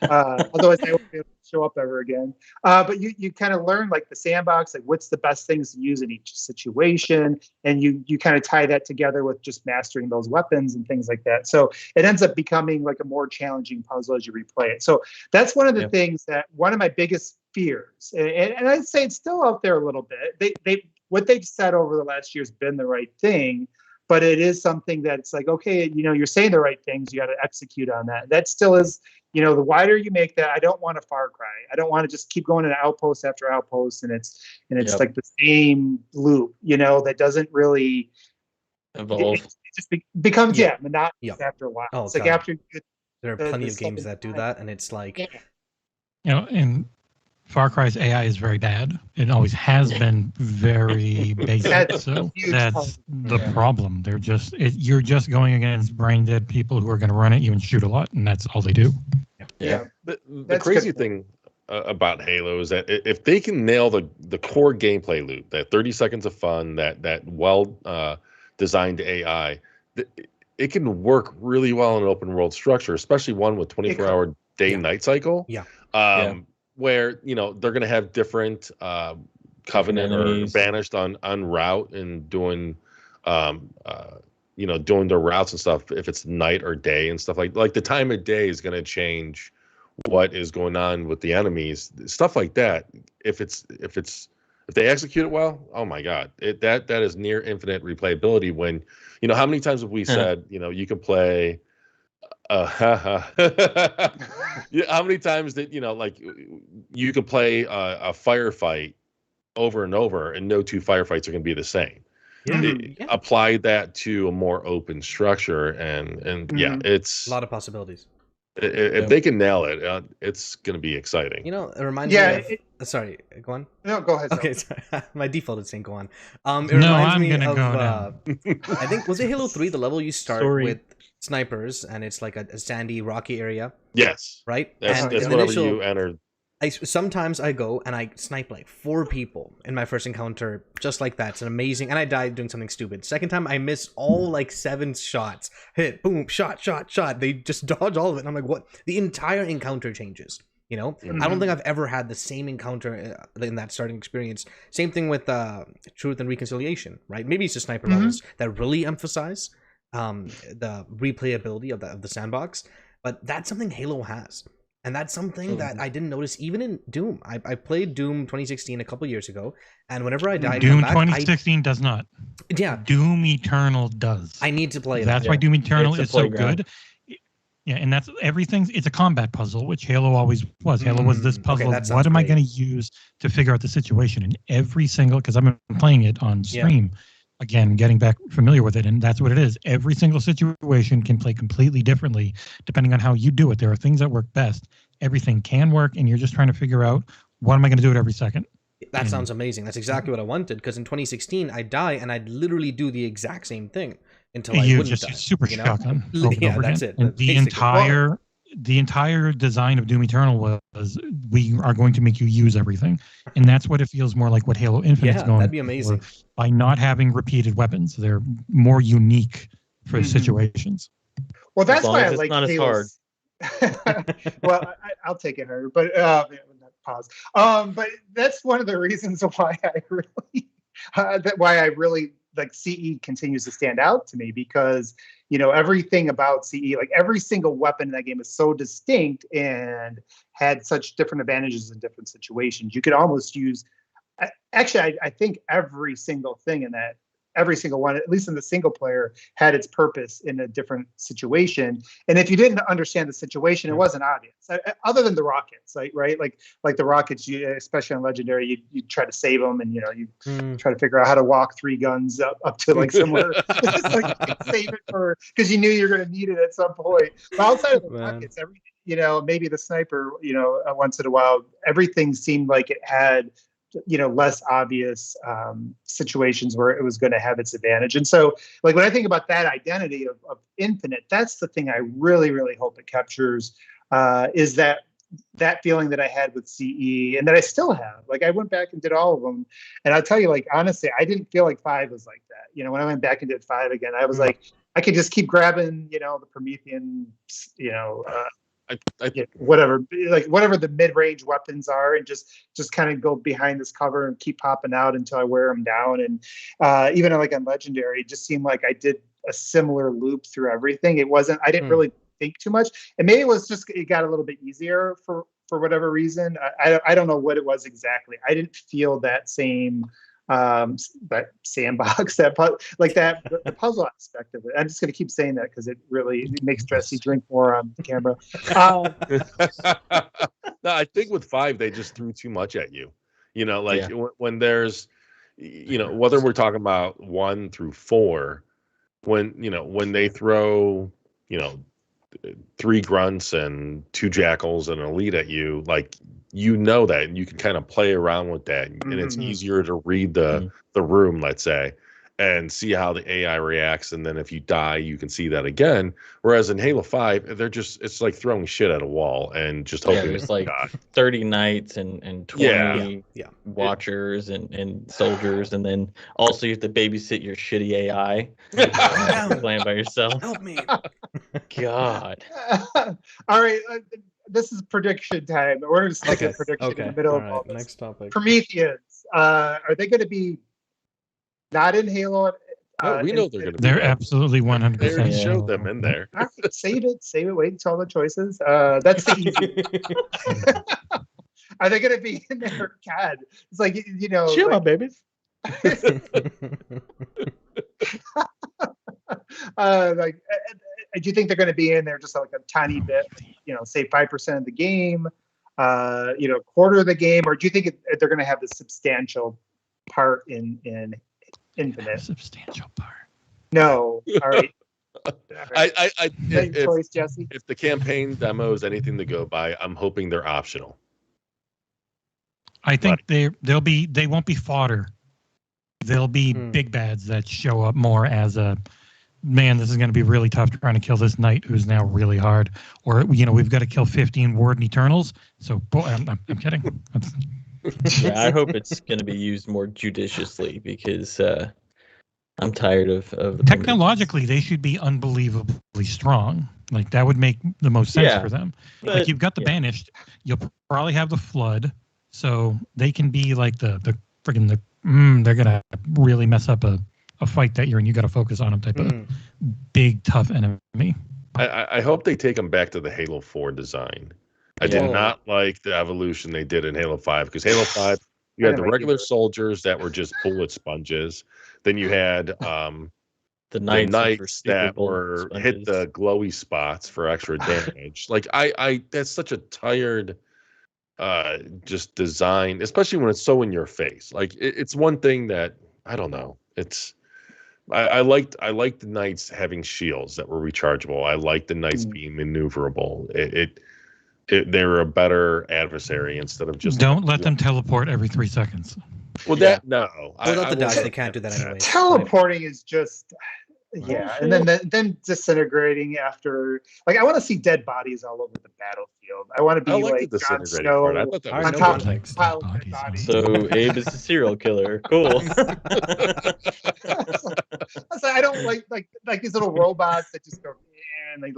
banned. Otherwise, I won't be able to show up ever again. But you kind of learn like the sandbox, like what's the best things to use in each situation, and you kind of tie that together with just mastering those weapons and things like that. So it ends up becoming like a more challenging puzzle as you replay it. So that's one of the things that one of my biggest fears, and I'd say it's still out there a little bit. What they've said over the last year has been the right thing. But it is something that's like, okay, you're saying the right things. You got to execute on that. That still is, the wider you make that, I don't want a Far Cry. I don't want to just keep going to outpost after outpost, and it's like the same loop, that doesn't really evolve. It just becomes monotonous after a while. Oh, it's like after there are plenty of games that do that, and it's like, and Far Cry's AI is very bad. It always has been very basic. So that's the problem. You're just going against brain dead people who are going to run at you and shoot a lot, and that's all they do. Yeah. The crazy thing about Halo is that if they can nail the core gameplay loop, that 30 seconds of fun, that well designed AI, it can work really well in an open world structure, especially one with 24-hour day-night cycle. Where they're going to have different Covenant or Banished on route and doing doing their routes and stuff, if it's night or day and stuff like the time of day is going to change what is going on with the enemies, stuff like that. If they execute it well, oh my god, that is near infinite replayability. When how many times have we said you can play how many times that you can play a firefight over and over, and no two firefights are going to be the same. Apply that to a more open structure, and it's a lot of possibilities. If they can nail it, it's going to be exciting. It reminds me of. Sorry, go on. No, go ahead. Okay, sorry. My default is saying go on. It reminds me of. I think was it Halo 3, the level you start with snipers, and it's like a sandy, rocky area. Yes. Right. That's whenever you enter Sometimes I go and I snipe like 4 people in my first encounter, just like that. It's an amazing, and I died doing something stupid. Second time I miss all like 7 shots, hit, boom, shot. They just dodge all of it, and I'm like, what? The entire encounter changes. You know, I don't think I've ever had the same encounter in that starting experience. Same thing with Truth and Reconciliation, right? Maybe it's the sniper levels that really emphasize the replayability of the sandbox, but that's something Halo has. And that's something that I didn't notice even in Doom. I played Doom 2016 a couple years ago, and whenever I died, Doom 2016 does not. Yeah, Doom Eternal does. I need to play That's that. why Doom Eternal is so playground. good. Yeah, and that's everything. It's a combat puzzle, which Halo always was. Halo was this puzzle. Okay, that sounds what am I great. going to use to figure out the situation? And every single, because I've been playing it on stream, again, getting back familiar with it, and that's what it is. Every single situation can play completely differently depending on how you do it. There are things that work best. Everything can work, and you're just trying to figure out what am I going to do it every second. That sounds amazing. That's exactly what I wanted, because in 2016 I'd die and I'd literally do the exact same thing until I wouldn't die. Super you know? shotgun. Over and over that's again. it. And the entire design of Doom Eternal was we are going to make you use everything, and that's what it feels more like what Halo Infinite is going. That'd be amazing. By not having repeated weapons, they're more unique for situations. Well, that's long why as I it's like not as Halo's. Well, I'll take it, Harder, but pause. But that's one of the reasons why I really like CE continues to stand out to me, because everything about CE, like every single weapon in that game is so distinct and had such different advantages in different situations. You could almost use, actually, I think every single thing in that, every single one, at least in the single player, had its purpose in a different situation. And if you didn't understand the situation, it wasn't obvious, other than the rockets, right? Like the rockets, especially on Legendary, you try to save them, and you try to figure out how to walk 3 guns up to like somewhere, like save it for, because you knew you're going to need it at some point. But outside of the rockets, maybe the sniper, once in a while, everything seemed like it had less obvious situations where it was going to have its advantage. And so, like, when I think about that identity of Infinite, that's the thing I really, really hope it captures, is that feeling that I had with CE, and that I still have. Like, I went back and did all of them, and I'll tell you, like, honestly, I didn't feel like 5 was like that. When I went back and did 5 again, I was like, I could just keep grabbing, the Promethean, whatever the mid-range weapons are, and just kind of go behind this cover and keep popping out until I wear them down. And even like on Legendary, it just seemed like I did a similar loop through everything. I didn't really think too much, and maybe it got a little bit easier for whatever reason. I don't know what it was exactly. I didn't feel that same that sandbox, the puzzle aspect of it. I'm just going to keep saying that because it really makes Jesse drink more on the camera. No, I think with 5 they just threw too much at you. When there's, whether we're talking about 1 through 4, when they throw 3 grunts and 2 jackals and an elite at you, like, that, and you can kind of play around with that, and it's easier to read the room, let's say, and see how the AI reacts, and then if you die, you can see that again. Whereas in Halo 5, it's like throwing shit at a wall and just hoping there's like 30 knights and 20 watchers and soldiers, and then also you have to babysit your shitty AI playing by yourself. Help me. God. All right. This is prediction time. We're just like a prediction in the middle of all this. Next topic. Prometheans. Are they going to be not in Halo? We know they're going to be. They're absolutely 100%. They already showed them in there. All right, save it. Wait until all the choices. That's the easy. Are they going to be in there? God, it's like chill out, babies. Do you think they're going to be in there just like a tiny bit, say 5% of the game, quarter of the game, or do you think they're going to have the substantial part in Infinite? Substantial part. No. All right. If, Jesse? If the campaign demo is anything to go by, I'm hoping they're optional. I think they won't be fodder. They'll be big bads that show up more as a man, this is going to be really tough trying to kill this knight who's now really hard. Or, we've got to kill 15 Warden Eternals. So, boy, I'm kidding. Yeah, I hope it's going to be used more judiciously because I'm tired of the Technologically, they should be unbelievably strong. Like, that would make the most sense for them. But, like, you've got the Banished. You'll probably have the Flood. So they can be like the they're going to really mess up a fight that you're in. You got to focus on them type of big, tough enemy. I hope they take them back to the Halo 4 design. I did not like the evolution they did in Halo 5 because Halo 5, you had the regular soldiers that were just bullet sponges. Then you had the knights that were hit the glowy spots for extra damage. Like I that's such a tired just design, especially when it's so in your face. Like it's one thing that I don't know. It's I liked the knights having shields that were rechargeable. I liked the knights being maneuverable. They were a better adversary instead of just don't let them teleport every 3 seconds. Well, that no. Without the dash, they can't do that anyway. Teleporting is just and then disintegrating after. Like I want to see dead bodies all over the battlefield. I want to be like Jon Snow on top of a pile of dead bodies. So Abe is a serial killer. Cool. I don't like these little robots that just go and they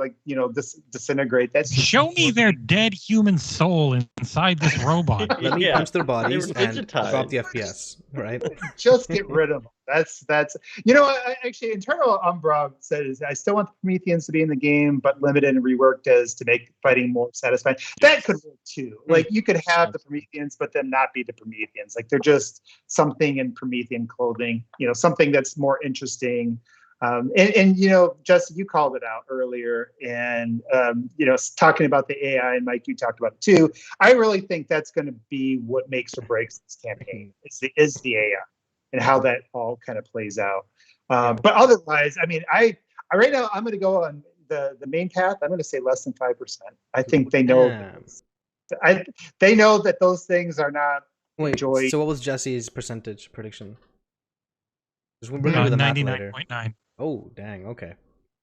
disintegrate. That's show me their dead human soul inside this robot. Let me punch their bodies and drop the FPS. Right? Just get rid of them. That's actually Internal Umbra says I still want the Prometheans to be in the game, but limited and reworked as to make fighting more satisfying. That could work too. Like you could have the Prometheans, but them not be the Prometheans. Like they're just something in Promethean clothing. Something that's more interesting. And Justin, you called it out earlier, and talking about the AI, and Mike, you talked about it too. I really think that's going to be what makes or breaks this campaign. Is the AI and how that all kind of plays out. But otherwise, I mean, I right now I'm going to go on the main path. I'm going to say less than 5%. I think they know. They know that those things are not enjoyed. So what was Jesse's percentage prediction? 99.9. Oh, dang. Okay.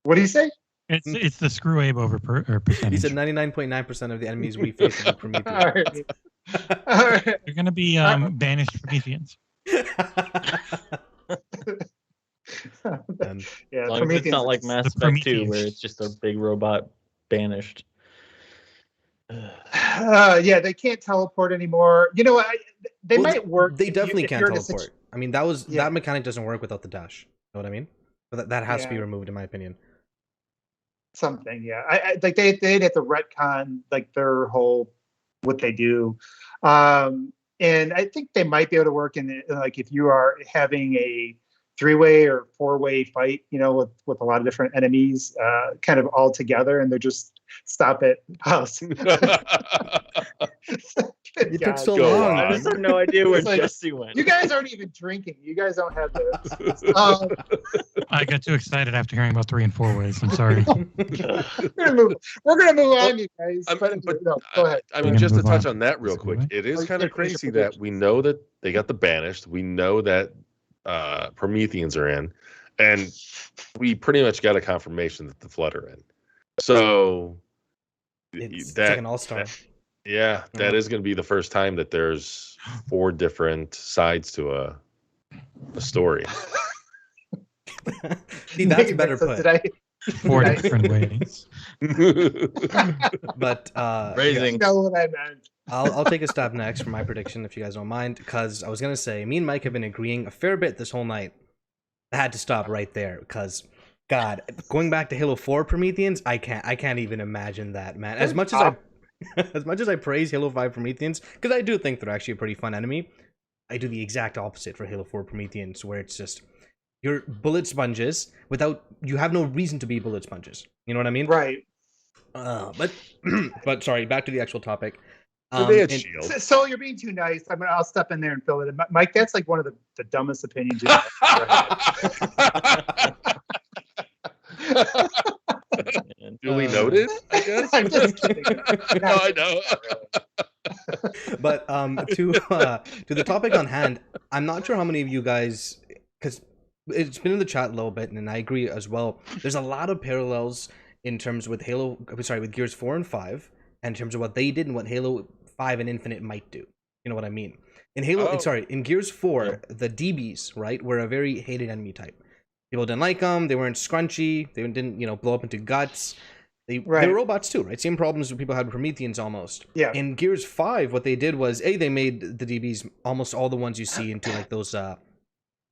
What do you say? It's the screw Abe over percentage. He said 99.9% of the enemies we face are Prometheans. All right. They're going to be banished Prometheans. As long as it's not like Mass Effect 2 where it's just a big robot banished. They can't teleport anymore. They might work. They definitely can't teleport. I mean, that mechanic doesn't work without the dash. You know what I mean? But that has to be removed, in my opinion. Something, yeah. I like they'd have to retcon like their whole what they do, and I think they might be able to work in like if you are having a 3-way or 4-way fight, with a lot of different enemies, kind of all together, and they're just stop it. Pause. It took so long. I just have no idea where Jesse went. You guys aren't even drinking. You guys don't have this. I got too excited after hearing about 3 and 4 ways. I'm sorry. We're gonna move on, you guys. Go ahead. I mean, just to touch on that real quick, it is kind of crazy that we know that they got the banished. We know that Prometheans are in, and we pretty much got a confirmation that the Flood are in. So it's like an all-star. That is going to be the first time that there's 4 different sides to a story. See, that's better put. 4 different ways. But raising. You know what I meant. I'll take a stab next for my prediction, if you guys don't mind, because I was gonna say me and Mike have been agreeing a fair bit this whole night. I had to stop right there because, God, going back to Halo 4 Prometheans, I can't even imagine that, man. As much as I praise Halo 5 Prometheans, because I do think they're actually a pretty fun enemy, I do the exact opposite for Halo 4 Prometheans, where it's just you're bullet sponges you have no reason to be bullet sponges. You know what I mean? Right. But sorry, back to the actual topic. So you're being too nice. I'll step in there and fill it in. Mike, that's like one of the dumbest opinions you've ever had. Duly noted, I guess. I'm just kidding. No, I know. But to the topic on hand, I'm not sure how many of you guys, because it's been in the chat a little bit, and I agree as well. There's a lot of parallels in terms with with Gears 4 and 5, and in terms of what they did and what Halo 5 and Infinite might do. You know what I mean? In in Gears 4, the DBs, right, were a very hated enemy type. People didn't like them. They weren't scrunchy. They didn't, blow up into guts. They were robots too, right? Same problems people had with Prometheans almost. Yeah. In Gears 5, what they did was, they made the DBs almost all the ones you see into like those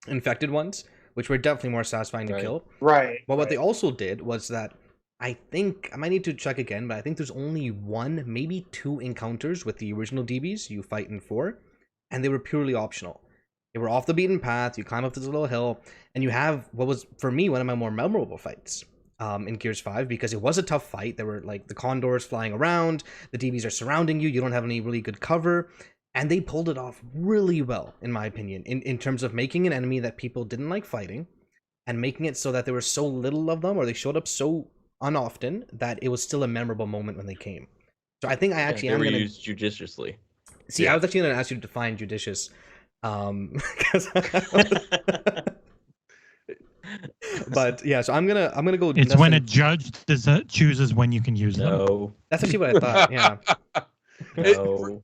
infected ones, which were definitely more satisfying to kill. Right. But what they also did was that, I think, I might need to check again, but I think there's only 1, maybe 2 encounters with the original DBs you fight in 4, and they were purely optional. They were off the beaten path. You climb up this little hill, and you have what was, for me, one of my more memorable fights in Gears 5, because it was a tough fight. There were like the condors flying around, the DBs are surrounding you, you don't have any really good cover, and they pulled it off really well, in my opinion, in terms of making an enemy that people didn't like fighting, and making it so that there were so little of them, or they showed up so unoften, that it was still a memorable moment when they came. So I think I actually am going to use judiciously. See, I was actually going to ask you to define judicious. But yeah, so I'm gonna go. It's when a judge chooses when you can use them. No, that's actually what I thought. Yeah. No.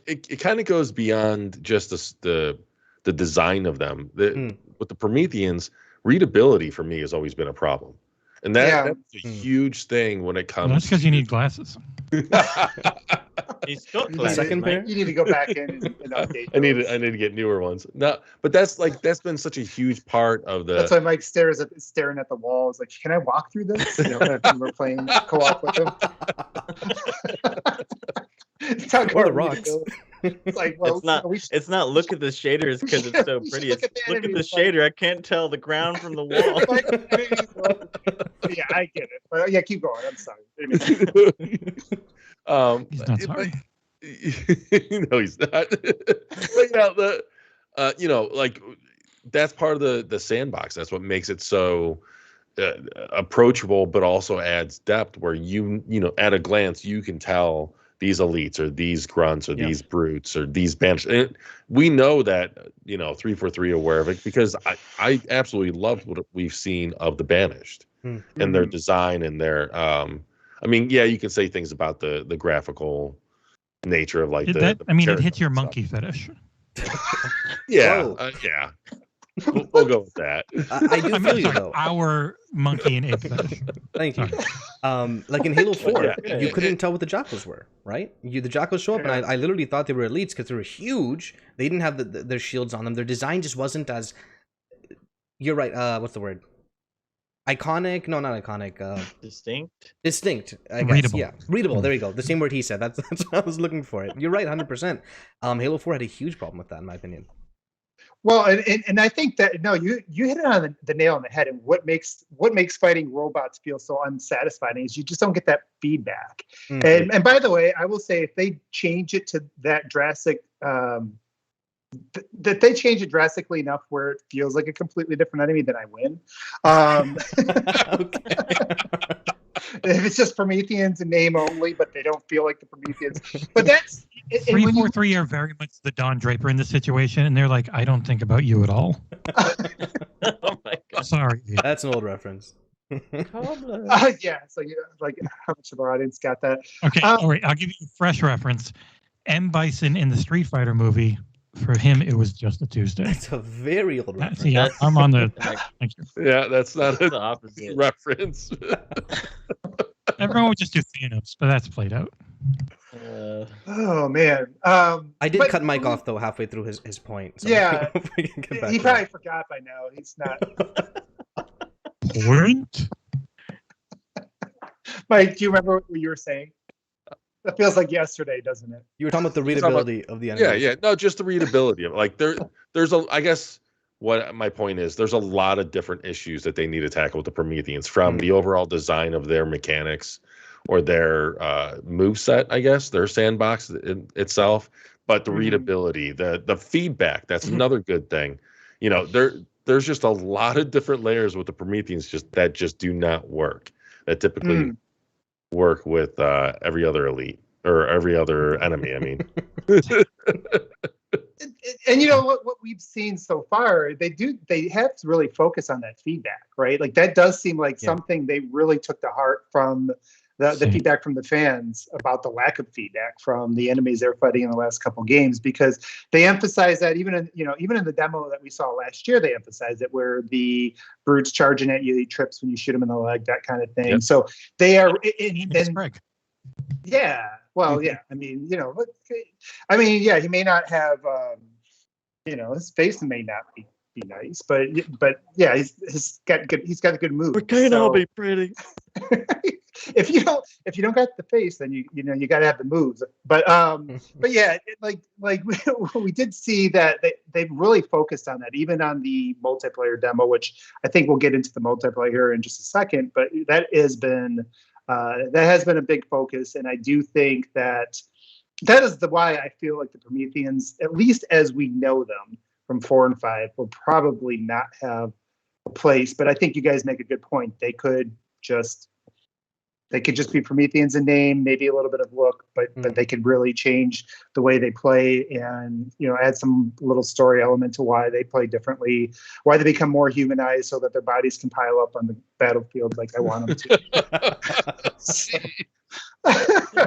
It kind of goes beyond just the design of them. With the Prometheans, readability for me has always been a problem, and that's a huge thing when it comes. Well, that's because you need glasses. He's still the second pair. You need to go back in and update. I need to get newer ones. No, but that's been such a huge part of the. That's why Mike staring at the wall. Is like, can I walk through this? When we're playing co-op with him. Or the rocks. It's like, well, it's not look at the shaders because it's so pretty. It's look at the shader. I can't tell the ground from the wall. Yeah, I get it. But yeah, keep going. I'm sorry. He's not sorry. No, he's not. But like that's part of the sandbox. That's what makes it so approachable, but also adds depth. Where at a glance, you can tell these elites or these grunts or these brutes or these banished. And we know that 343 are aware of it, because I absolutely loved what we've seen of the banished and their design and their you can say things about the graphical nature of like it hits your monkey fetish. Yeah. We'll go with that. I do feel you though. Our monkey and ape fetish. Thank you. Like in Halo 4, you couldn't tell what the jackals were, right? The jackals show up, and I literally thought they were elites because they were huge. They didn't have their shields on them. Their design just wasn't as. You're right. What's the word? Iconic? No, not iconic. Distinct. I guess. Readable. Yeah, readable. There you go. The same word he said. That's what I was looking for. You're right, 100%. Halo 4 had a huge problem with that, in my opinion. Well, and I think that you hit it on the nail on the head. And what makes fighting robots feel so unsatisfying is you just don't get that feedback. Mm-hmm. And by the way, I will say, if they change it to that drastic, that they change it drastically enough where it feels like a completely different enemy, then I win. If it's just Prometheans in name only, but they don't feel like the Prometheans. But that's 343 are very much the Don Draper in this situation, and they're like, I don't think about you at all. Oh my god! Sorry, that's an old reference. So like how much of our audience got that? Okay, all right. I'll give you a fresh reference. M. Bison in the Street Fighter movie. For him, it was just a Tuesday. That's a very old reference. See, I'm on the. Thank you. Yeah, that's not the opposite reference. Everyone would just do Thanos, but that's played out. Oh man! I did cut Mike off though halfway through his point. So yeah, he probably forgot by now. He's not. Point. Mike, do you remember what you were saying? That feels like yesterday, doesn't it? You were talking about the readability of the enemy. Yeah. No, just the readability of it. Like there's I guess what my point is, there's a lot of different issues that they need to tackle with the Prometheans, from the overall design of their mechanics or their moveset, I guess, their sandbox itself, but the readability, the feedback, that's another good thing. There's just a lot of different layers with the Prometheans that just do not work. That typically work with every other elite or every other enemy. I mean, And you know what we've seen so far, they have to really focus on that feedback, right? Like that does seem like something they really took to heart from the feedback from the fans about the lack of feedback from the enemies they're fighting in the last couple games, because they emphasize that even in the demo that we saw last year, they emphasized it, where the brutes charging at you, he trips when you shoot him in the leg, that kind of thing. So they are yeah. Well, yeah. I mean, he may not have, his face may not be nice, but yeah, he's got good moves. We can't all be pretty. If you don't got the face, then you got to have the moves. But yeah, we did see that they've really focused on that, even on the multiplayer demo, which I think we'll get into the multiplayer here in just a second. But that has been a big focus, and I do think that is why I feel like the Prometheans, at least as we know them from 4 and 5, will probably not have a place. But I think you guys make a good point. They could just be Prometheans in name, maybe a little bit of look, but they could really change the way they play, and add some little story element to why they play differently, why they become more humanized, so that their bodies can pile up on the battlefield like I want them to.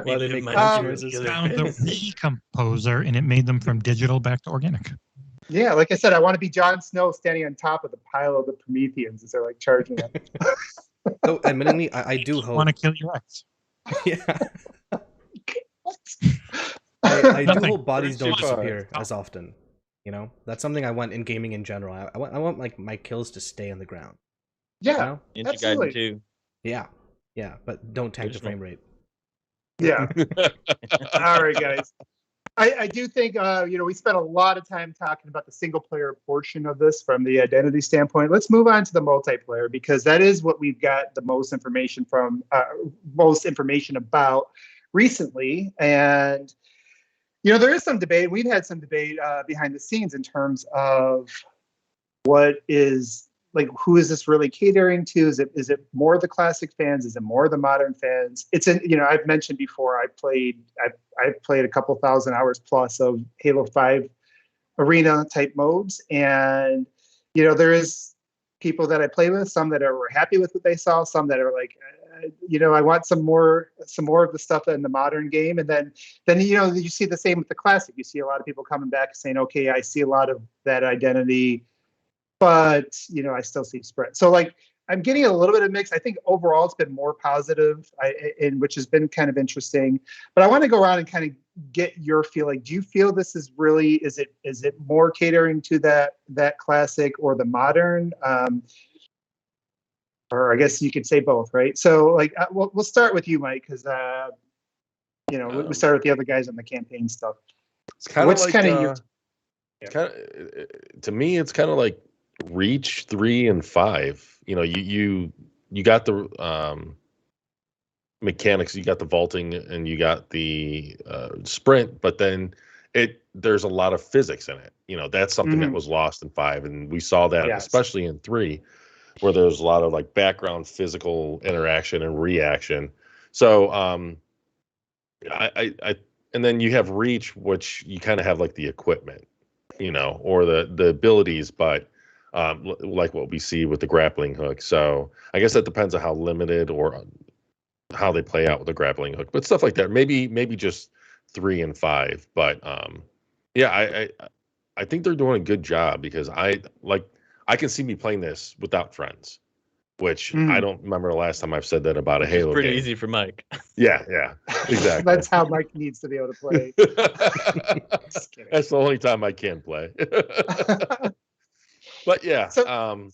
Why they make found the recomposer, and it made them from digital back to organic. Yeah, like I said, I want to be Jon Snow standing on top of the pile of the Prometheans as they're like charging them. So, admittedly, I do hope. Want to kill your ex? Yeah. I do hope bodies don't disappear as often. That's something I want in gaming in general. I want like my kills to stay on the ground. Yeah, absolutely. Too. Yeah, but don't tank the frame rate. Yeah. All right, guys. I do think, we spent a lot of time talking about the single player portion of this from the identity standpoint. Let's move on to the multiplayer, because that is what we've got the most information about recently. And, there is some debate. We've had some debate behind the scenes in terms of what is, like, who is this really catering to? Is it more the classic fans? Is it more the modern fans? I've mentioned before, I've played a couple thousand hours plus of Halo 5 arena type modes, and there is people that I play with, some that were happy with what they saw, some that are like, I want some more of the stuff in the modern game, and then you see the same with the classic. You see a lot of people coming back saying, okay, I see a lot of that identity, but I still see spread. So like, I'm getting a little bit of mix. I think overall it's been more positive, which has been kind of interesting. But I want to go around and kind of get your feeling. Do you feel this is really, is it more catering to that classic or the modern? Or I guess you could say both, right? So like, we'll start with you, Mike, because we started with the other guys on the campaign stuff. It's kind of to me, it's kind of like Reach 3 and 5. You got the mechanics, you got the vaulting, and you got the sprint, but then there's a lot of physics in it. That's something that was lost in 5, and we saw that especially in 3, where there's a lot of like background physical interaction and reaction. So I and then you have Reach, which you kind of have like the equipment, or the abilities, but like what we see with the grappling hook. So I guess that depends on how limited or how they play out with the grappling hook, but stuff like that. Maybe just 3 and 5, but I think they're doing a good job, because I can see me playing this without friends, which I don't remember the last time I've said that about a Halo pretty game. easy for Mike. Yeah, exactly. That's how Mike needs to be able to play. Just kidding. That's the only time I can play. But yeah. So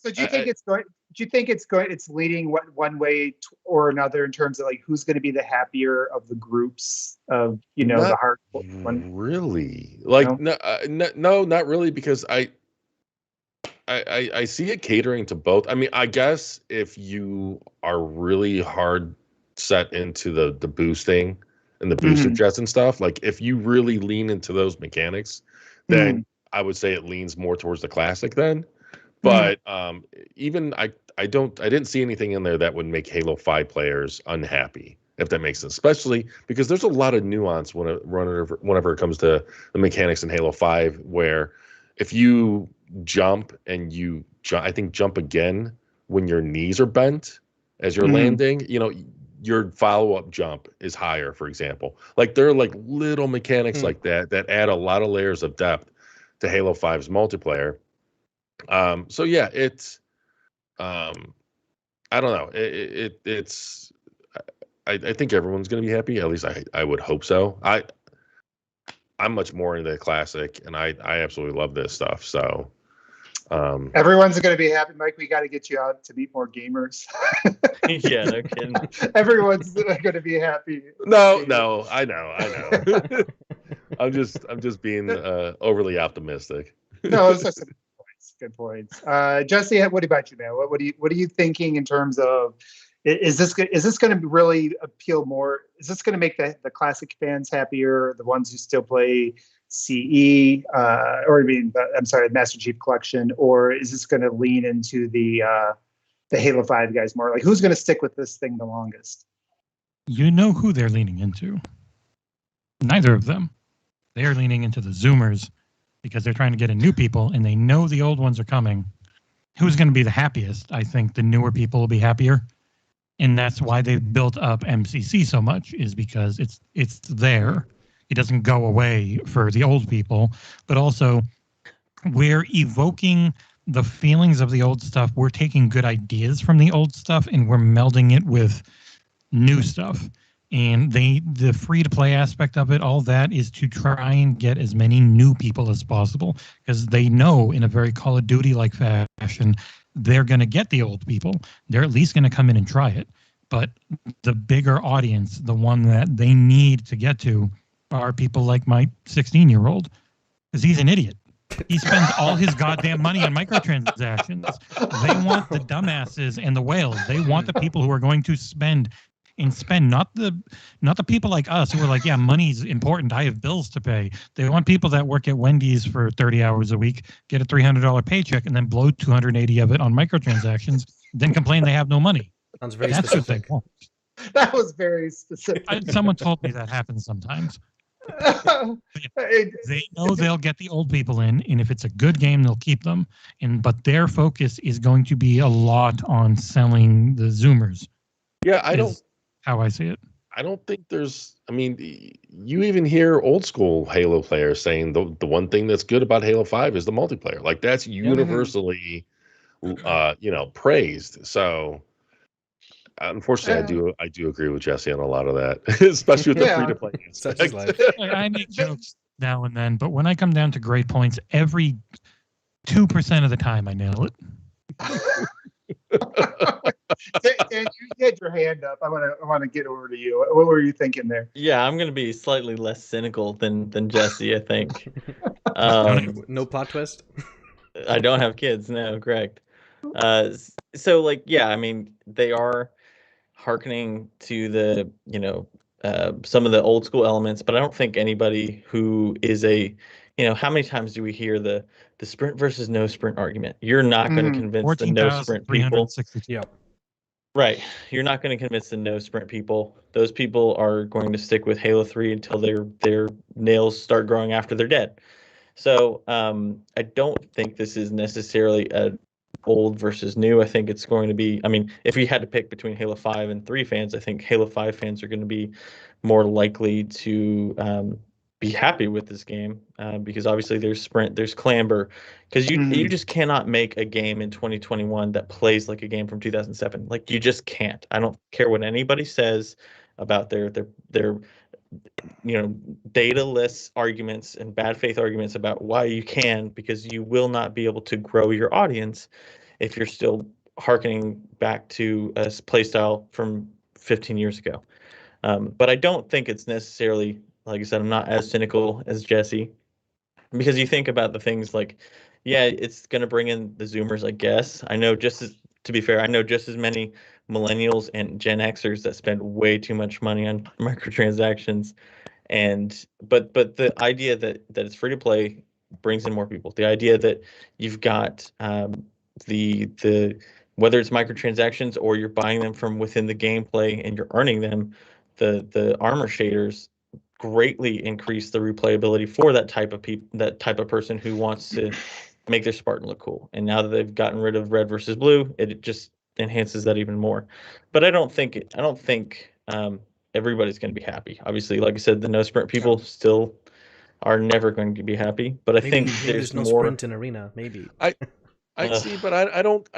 do you think it's going? Do you think it's leading one way or another in terms of like who's going to be the happier of the groups of the hard one? Really? Like no, not really, because I see it catering to both. I mean, I guess if you are really hard set into the boosting and the booster jets and stuff, like if you really lean into those mechanics, then I would say it leans more towards the classic then. But even I didn't see anything in there that would make Halo 5 players unhappy. if that makes sense. Especially because there's a lot of nuance whenever it comes to the mechanics in Halo 5, where if you jump and I think jump again when your knees are bent as you're landing, your follow-up jump is higher, for example. Like there are like little mechanics like that add a lot of layers of depth to Halo 5's multiplayer. So yeah, it's I don't know. It's I think everyone's gonna be happy. At least I would hope so. I'm much more into the classic, and I absolutely love this stuff. So everyone's going to be happy, Mike. We got to get you out to meet more gamers. Yeah, no kidding. Everyone's going to be happy. No, I know. I'm just being overly optimistic. No, those are some good points. Jesse, what about you, man? What are you thinking in terms of is this going to really appeal more? Is this going to make the classic fans happier, the ones who still play CE, Master Chief Collection, or is this going to lean into the Halo 5 guys more? Like, who's going to stick with this thing the longest? You know who they're leaning into. Neither of them. They're leaning into the Zoomers because they're trying to get in new people, and they know the old ones are coming. Who's going to be the happiest? I think the newer people will be happier. And that's why they've built up MCC so much, is because it's there. It doesn't go away for the old people, but also we're evoking the feelings of the old stuff. We're taking good ideas from the old stuff and we're melding it with new stuff. And the free-to-play aspect of it, all that is to try and get as many new people as possible, because they know in a very Call of Duty-like fashion, they're going to get the old people. They're at least going to come in and try it. But the bigger audience, the one that they need to get to, are people like my 16-year-old, because he's an idiot. He spends all his goddamn money on microtransactions. They want the dumbasses and the whales. They want the people who are going to spend, not the people like us who are like, yeah, money's important. I have bills to pay. They want people that work at Wendy's for 30 hours a week, get a $300 paycheck, and then blow 280 of it on microtransactions, then complain they have no money. Sounds very That's specific. what they want. That was very specific. Someone told me that happens sometimes. They know they'll get the old people in, and if it's a good game, they'll keep them. But their focus is going to be a lot on selling the Zoomers. Yeah, how I see it. I don't think there's. I mean, you even hear old school Halo players saying the one thing that's good about Halo 5 is the multiplayer. Like that's universally, praised. So. Unfortunately, I do agree with Jesse on a lot of that, especially with the free-to-play. Such is life. I make jokes now and then, but when I come down to grade points, every 2% of the time I nail it. Dan, you had your hand up. I want to get over to you. What were you thinking there? Yeah, I'm going to be slightly less cynical than Jesse, I think. No plot twist? I don't have kids, no, correct. So, I mean, they are hearkening to the, some of the old school elements, but I don't think anybody who is how many times do we hear the sprint versus no sprint argument? You're not going to convince the no sprint people. Yeah. Right. You're not going to convince the no sprint people. Those people are going to stick with Halo 3 until their nails start growing after they're dead. So I don't think this is necessarily a old versus new. I think it's going to be, if we had to pick between Halo 5 and 3 fans, I think Halo 5 fans are going to be more likely to be happy with this game because obviously there's sprint, there's clamber, because you just cannot make a game in 2021 that plays like a game from 2007. Like you just can't. I don't care what anybody says about their data-less arguments and bad faith arguments about why you can, because you will not be able to grow your audience if you're still hearkening back to a playstyle from 15 years ago. But I don't think it's necessarily, like I said, I'm not as cynical as Jesse, because you think about the things like, yeah, it's going to bring in the Zoomers, I guess. To be fair, I know just as many millennials and Gen Xers that spend way too much money on microtransactions. But the idea that it's free to play brings in more people. The idea that you've got the whether it's microtransactions or you're buying them from within the gameplay and you're earning them, the armor shaders greatly increase the replayability for that type of person who wants to make their Spartan look cool. And now that they've gotten rid of red versus blue, it just enhances that even more. But I don't think everybody's going to be happy. Obviously, like I said, the no sprint people still are never going to be happy. But I think there's no more sprint in arena. Maybe. I see, but I don't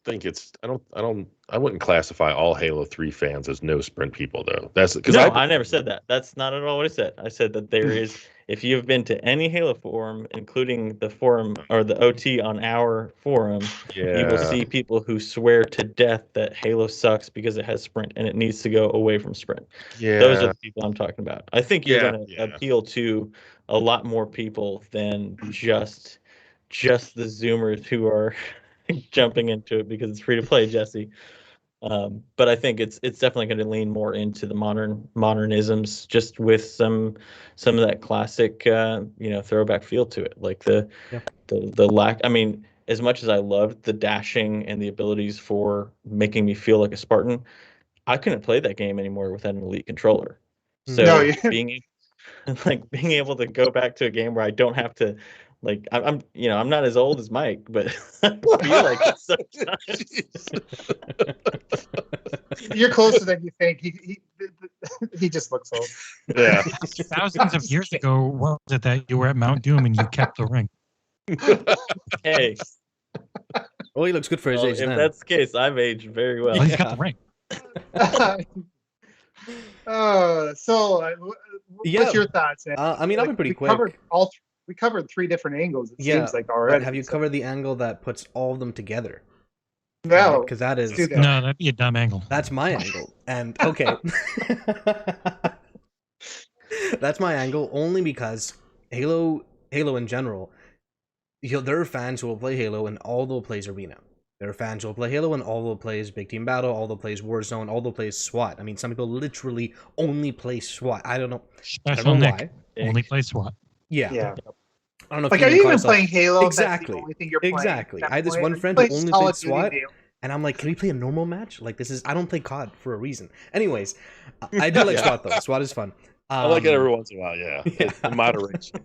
think it's I wouldn't classify all Halo 3 fans as no sprint people though. That's because I never said that. That's not at all what I said. I said that there is, if you have been to any Halo forum, including the forum or the OT on our forum, you will see people who swear to death that Halo sucks because it has sprint and it needs to go away from sprint. Yeah. Those are the people I'm talking about. I think you're going to appeal to a lot more people than just the Zoomers who are jumping into it because it's free to play, Jesse. But I think it's definitely going to lean more into the modernisms, just with some of that classic, throwback feel to it. Like the lack. I mean, as much as I loved the dashing and the abilities for making me feel like a Spartan, I couldn't play that game anymore without an elite controller. So being able to go back to a game where I don't have to. Like I'm not as old as Mike, but I feel like it sometimes. You're closer than you think. He just looks old. Yeah. Thousands of years ago, what was it that you were at Mount Doom and you kept the ring? Hey. Oh, he looks good for his age. If then. that's the case, I've aged very well. Well, he's got the ring. What's your thoughts, man? I mean, I'll be pretty quick. We covered 3 different angles. It seems like But already. have you covered the angle that puts all of them together? No, because that is No, that'd be a dumb angle. That's my angle, and okay, that's my angle only because Halo in general. There are fans who will play Halo and all they'll play is Arena. There are fans who will play Halo and all they'll play is Big Team Battle, all they'll play is Warzone, all they'll play is SWAT. I mean, some people literally only play SWAT. I don't know. Special Nick only plays SWAT. Yeah. I don't know. Like, are you even playing Halo? Exactly. That's the only thing you're playing Exactly. I had this one friend who only played SWAT, and I'm like, can we play a normal match? Like, I don't play COD for a reason. Anyways, I do like SWAT though. SWAT is fun. I like it every once in a while. Yeah. Moderation.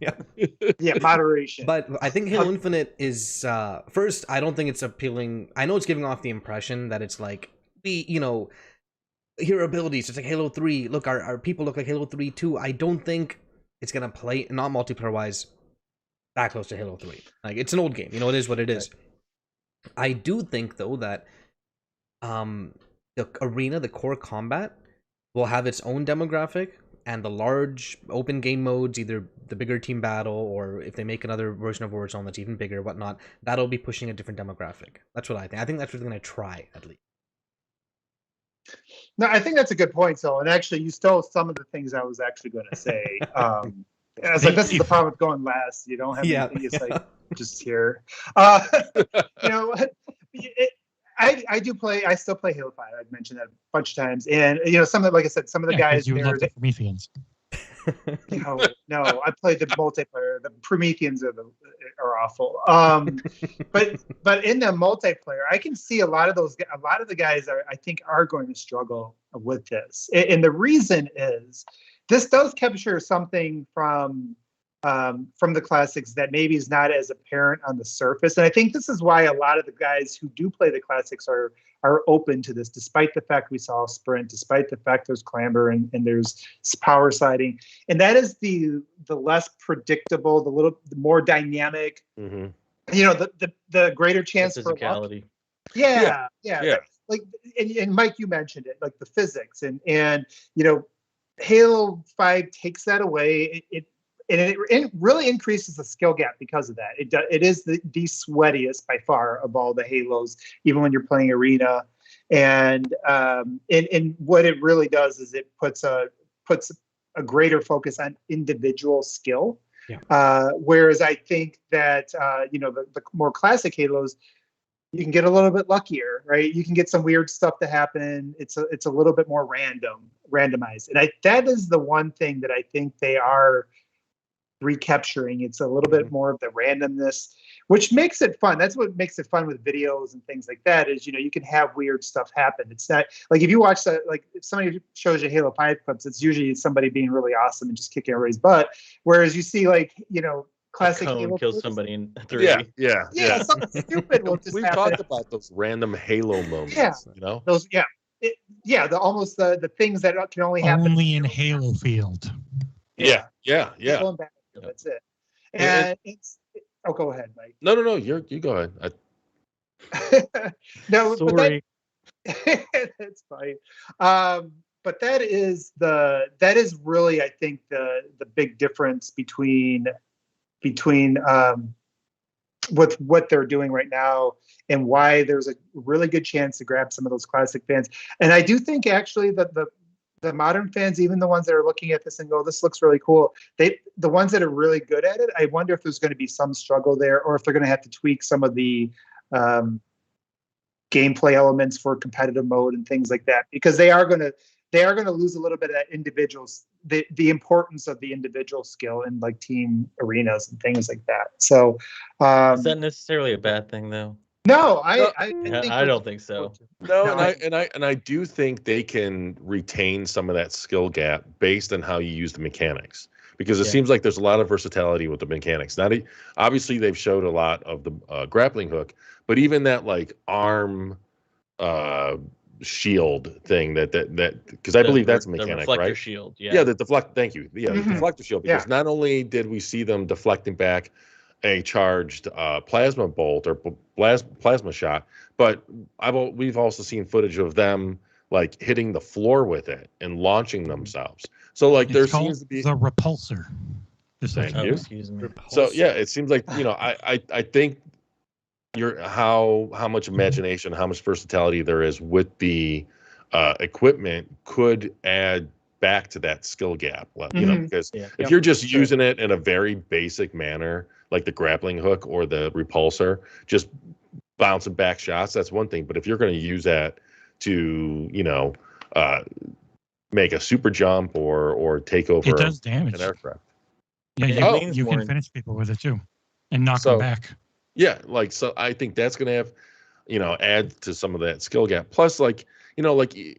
Moderation. But I think Halo Infinite is first. I don't think it's appealing. I know it's giving off the impression that it's like hero abilities. It's like Halo 3. Look, our people look like Halo 3 too. I don't think it's gonna play, not multiplayer wise, that close to Halo 3. Like, it's an old game. It is what it is. I do think though that the arena, the core combat, will have its own demographic, and the large open game modes, either the bigger team battle or if they make another version of Warzone that's even bigger, whatnot, that'll be pushing a different demographic. That's what I think. I think that's what they're going to try, at least. No, I think that's a good point, so. And actually, you stole some of the things I was actually going to say. I was like, this is the problem with going last. You don't have anything. It's like, just here. I do play. I still play Halo 5. I've mentioned that a bunch of times, and some of, like I said, some of the guys. You love the Prometheans. No, I played the multiplayer. The Prometheans are awful. But in the multiplayer, I can see a lot of the guys I think are going to struggle with this, and the reason is this does capture something from the classics that maybe is not as apparent on the surface. And I think this is why a lot of the guys who do play the classics are open to this, despite the fact we saw sprint, despite the fact there's clamber and there's power sliding. And that is the less predictable, the more dynamic, the greater chance for luck. Yeah. Like, and Mike, you mentioned it, like the physics and Halo 5 takes that away. It really increases the skill gap because of that. It is the sweatiest by far of all the Halos, even when you're playing Arena. And what it really does is it puts a greater focus on individual skill. Whereas I think that the more classic Halos, you can get a little bit luckier, right? You can get some weird stuff to happen. It's a little bit more randomized, and that is the one thing that I think they are recapturing. It's a little bit more of the randomness, which makes it fun. That's what makes it fun with videos and things like that. Is you can have weird stuff happen. It's not like if you watch that, like if somebody shows you Halo 5 clips, it's usually somebody being really awesome and just kicking everybody's butt. Whereas you see like classic Halo kills clips, somebody in 3. yeah, something stupid will just We've happen. talked about those random Halo moments. Yeah. Those the things that can only happen Only in Halo Field. Yeah. Going back, that's it. And it's go ahead, Mike. No, you go ahead. No, Sorry. but that's fine. But that is really, I think, the big difference between with what they're doing right now and why there's a really good chance to grab some of those classic fans. And I do think actually that the modern fans, even the ones that are looking at this and go, this looks really cool, the ones that are really good at it, I wonder if there's going to be some struggle there, or if they're going to have to tweak some of the gameplay elements for competitive mode and things like that, because they are going to lose a little bit of that the importance of the individual skill in like team arenas and things like that. So is that necessarily a bad thing though? No, I don't think so. No, and I do think they can retain some of that skill gap based on how you use the mechanics, because it seems like there's a lot of versatility with the mechanics. Now, obviously they've showed a lot of the grappling hook, but even that like arm shield thing that because I believe that's a mechanic, the reflector right? Shield, the deflect. Thank you. Yeah, the deflector shield. Because not only did we see them deflecting back a charged plasma bolt or plasma shot, but we've also seen footage of them like hitting the floor with it and launching themselves. So like there seems to be the repulsor. Thank you. Excuse me. So yeah, it seems like I think how much imagination, how much versatility there is with the equipment could add back to that skill gap. Because if you're just using it in a very basic manner, like the grappling hook or the repulsor, just bouncing back shots, that's one thing. But if you're going to use that to, make a super jump or take over it does damage. an aircraft. Yeah, you can finish people with it too and knock them back. Yeah, so I think that's going to have, add to some of that skill gap. Plus, like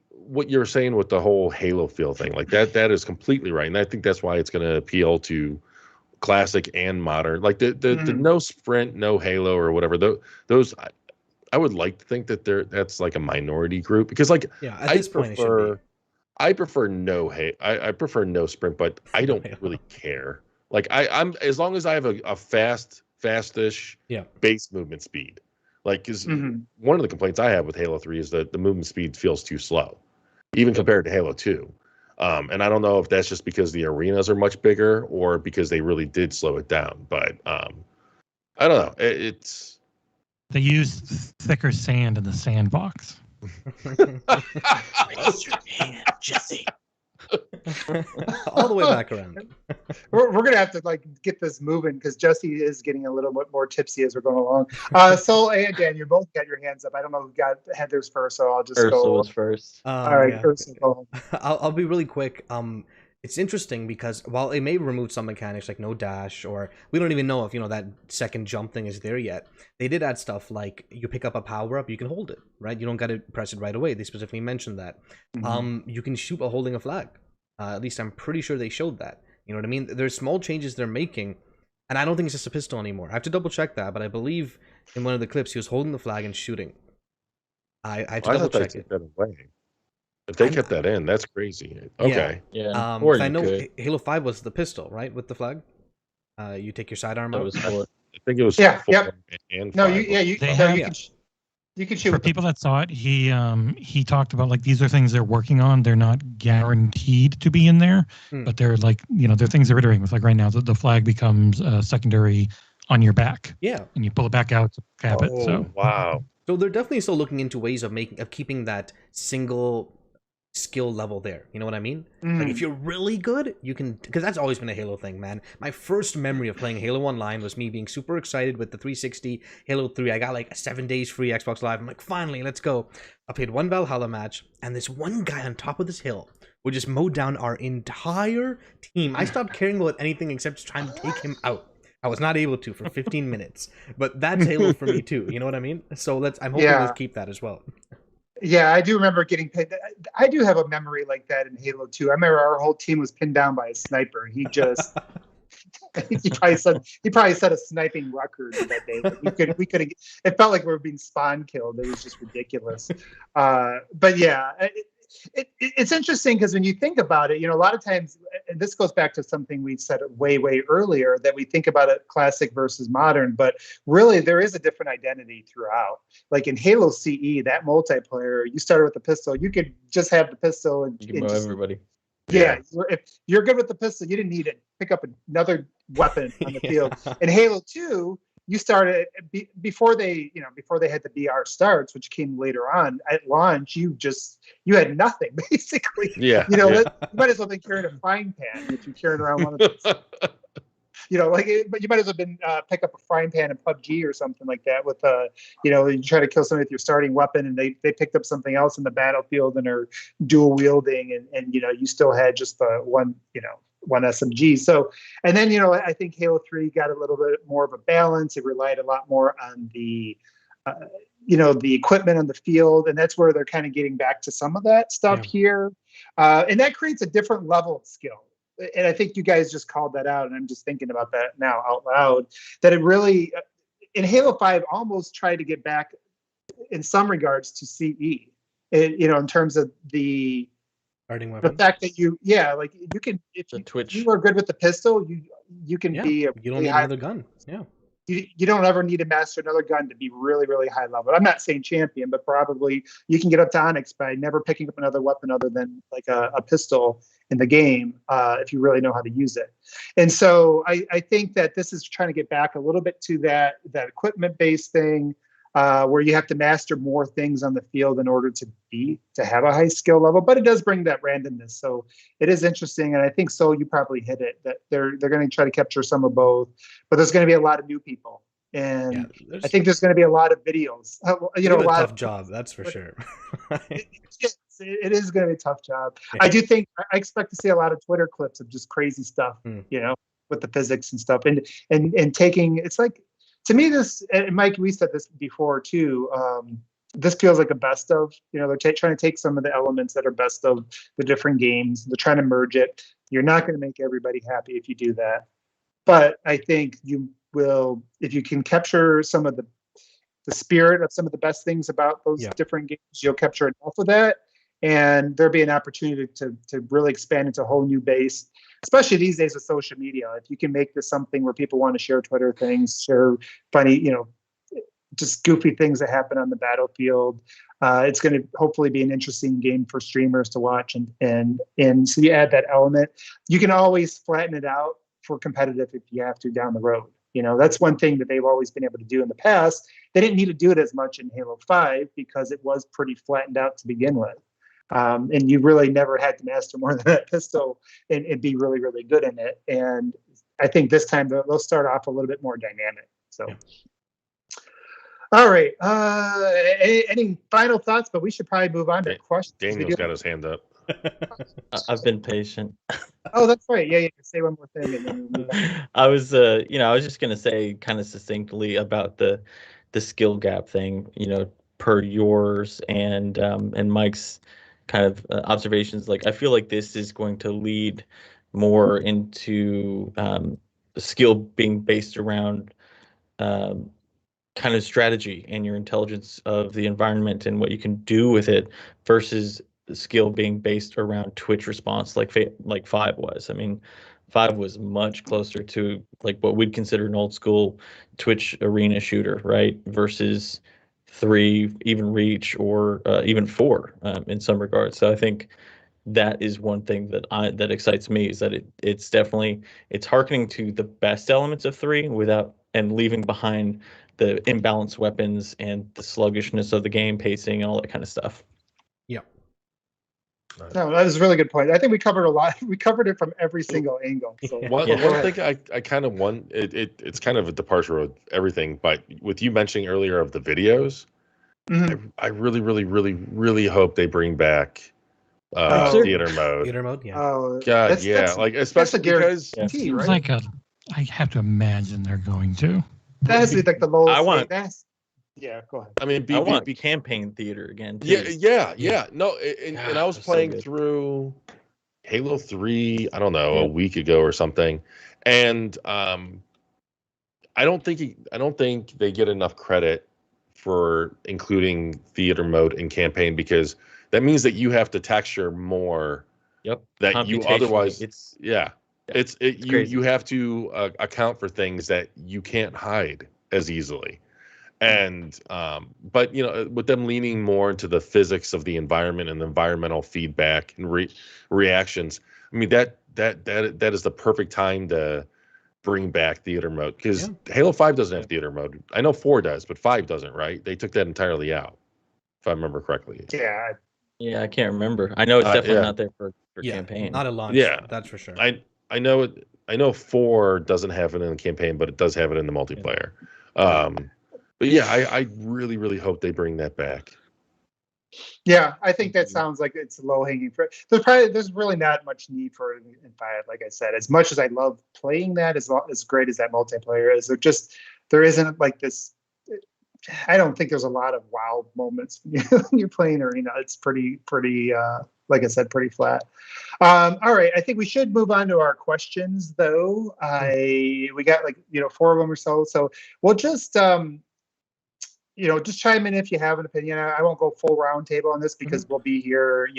what you're saying with the whole Halo feel thing, like that is completely right. And I think that's why it's going to appeal to classic and modern. Like the no sprint, no Halo or whatever. Those I would like to think that that's like a minority group, because like at this point I prefer no I prefer no sprint, but I don't really care. Like I'm as long as I have a fastish base movement speed. Like, because one of the complaints I have with Halo 3 is that the movement speed feels too slow, even compared to Halo 2. And I don't know if that's just because the arenas are much bigger or because they really did slow it down. But I don't know. It's they use thicker sand in the sandbox. Raise your hand, Jesse. All the way back around. We're gonna have to like get this moving, because Jesse is getting a little bit more tipsy as we're going along. Sol and Dan, you both got your hands up. I don't know who had theirs first, so I'll just Ursula go. was first. All right, Ursula, go ahead. I'll be really quick. It's interesting because while it may remove some mechanics like no dash, or we don't even know if that second jump thing is there yet, they did add stuff like you pick up a power up, you can hold it, right? You don't got to press it right away. They specifically mentioned that. You can shoot while holding a flag. At least I'm pretty sure they showed that. You know what I mean? There's small changes they're making, and I don't think it's just a pistol anymore. I have to double check that, but I believe in one of the clips he was holding the flag and shooting. I have to double check it. That away. If they kept that in, that's crazy. Okay. Yeah. I know Halo 5 was the pistol, right, with the flag. You take your sidearm out. I think it was and no, 5. You can shoot. For people that saw it, he talked about like these are things they're working on. They're not guaranteed to be in there, but they're like they're things they're iterating with. Like right now, the flag becomes secondary on your back. Yeah, and you pull it back out to cap it. So wow. So they're definitely still looking into ways of keeping that single skill level there. You know what I mean? Like if you're really good, you can, because that's always been a Halo thing, man. My first memory of playing Halo Online was me being super excited with the 360 Halo 3. I got like 7 days free Xbox Live. I'm like, finally, let's go. I played one Valhalla match, and this one guy on top of this hill would just mow down our entire team. I stopped caring about anything except just trying to take him out. I was not able to for 15 minutes, but that's Halo for me too. You know what I mean? So I'm hoping Yeah. to keep that as well. Yeah, I do remember getting pinned. I do have a memory like that in Halo 2. I remember our whole team was pinned down by a sniper. He just, I think he probably set a sniping record that day. Like we could. It felt like we were being spawn killed. It was just ridiculous. But yeah, it's interesting because when you think about it, a lot of times, and this goes back to something we said way earlier, that we think about it classic versus modern, but really there is a different identity throughout. Like in Halo CE, that multiplayer, you started with the pistol, you could just have the pistol and You can mow everybody. Yeah, if you're good with the pistol, you didn't need to pick up another weapon on the field. In Halo 2, you started before they had the BR starts, which came later on at launch. You had nothing basically. Yeah. You might as well have been carrying a frying pan if you're carrying around one of those. But you might as well have been pick up a frying pan in PUBG or something like that. With you try to kill somebody with your starting weapon, and they picked up something else in the battlefield and are dual wielding, and you still had just the one SMG. So, and then I think Halo 3 got a little bit more of a balance. It relied a lot more on the the equipment on the field, and that's where they're kind of getting back to some of that stuff here, and that creates a different level of skill. And I think you guys just called that out, and I'm just thinking about that now out loud, that it really, in Halo 5, almost tried to get back, in some regards, to CE, in terms of the fact that you can, if you are good with the pistol, you can be you don't need another gun. Yeah. You don't ever need to master another gun to be really, really high level. I'm not saying champion, but probably you can get up to Onyx by never picking up another weapon other than like a pistol in the game, if you really know how to use it. And so I think that this is trying to get back a little bit to that equipment-based thing, where you have to master more things on the field in order to have a high skill level, but it does bring that randomness. So it is interesting, and I think you probably hit it, that they're going to try to capture some of both, but there's going to be a lot of new people, and I think there's going to be a lot of videos. A tough job, that's for sure. It is going to be a tough job. Yeah. I expect to see a lot of Twitter clips of just crazy stuff, with the physics and stuff, and taking, it's like, to me, this, and Mike, we said this before too, this feels like a best of. They're trying to take some of the elements that are best of the different games. They're trying to merge it. You're not going to make everybody happy if you do that. But I think you will, if you can capture some of the spirit of some of the best things about those different games, you'll capture enough of that. And there'll be an opportunity to really expand into a whole new base, especially these days with social media. If you can make this something where people want to share Twitter things, share funny, just goofy things that happen on the battlefield, it's going to hopefully be an interesting game for streamers to watch. And so you add that element. You can always flatten it out for competitive if you have to down the road. That's one thing that they've always been able to do in the past. They didn't need to do it as much in Halo 5 because it was pretty flattened out to begin with. And you really never had to master more than that pistol and be really, really good in it. And I think this time they'll start off a little bit more dynamic. So, all right. Any final thoughts? But we should probably move on to questions. Daniel's got his hand up. I've been patient. Oh, that's right. Yeah. Say one more thing, and then we'll move on. I was just gonna say kind of succinctly about the skill gap thing. Per yours and Mike's kind of observations. Like, I feel like this is going to lead more into skill being based around kind of strategy and your intelligence of the environment and what you can do with it, versus the skill being based around Twitch response, like 5 was. I mean, 5 was much closer to like what we'd consider an old school Twitch arena shooter, right? Versus 3, even Reach, or even 4 in some regards. So I think that is one thing that excites me, is that it's hearkening to the best elements of 3 and leaving behind the imbalanced weapons and the sluggishness of the game pacing and all that kind of stuff. No, that is a really good point. I think we covered a lot. We covered it from every single angle. So one thing I kind of want, it's kind of a departure of everything, but with you mentioning earlier of the videos, I really, really, really, really hope they bring back theater mode. Theater mode, yeah. Oh, God, yeah. Like, especially because it seems like a I have to imagine they're going to. That has to be like the lowest. I want- Yeah, go ahead. I mean, I want campaign theater again. Too. yeah. No, and I was That's so playing good. through Halo 3, I don't know, a week ago or something, and I don't think they get enough credit for including theater mode in campaign, because that means that you have to texture more. Yep. That you Computationally, otherwise it's you crazy. have to account for things that you can't hide as easily. And but with them leaning more into the physics of the environment and the environmental feedback and reactions, I mean that is the perfect time to bring back theater mode, because Halo 5 doesn't have theater mode. I know 4 does, but 5 doesn't, right? They took that entirely out, if I remember correctly. Yeah, I can't remember. I know it's definitely not there for campaign. Not a launch. Yeah, that's for sure. I know it. I know 4 doesn't have it in the campaign, but it does have it in the multiplayer. But yeah, I really, really hope they bring that back. Yeah, I think that sounds like it's low hanging fruit. There's really not much need for it in 5. Like I said, as much as I love playing that, as great as that multiplayer is, there isn't like this. I don't think there's a lot of wow moments when you're playing Arena. It's pretty like I said, pretty flat. All right, I think we should move on to our questions, though. We got 4 of them or so. So we'll just just chime in if you have an opinion. I won't go full round table on this because we'll be here,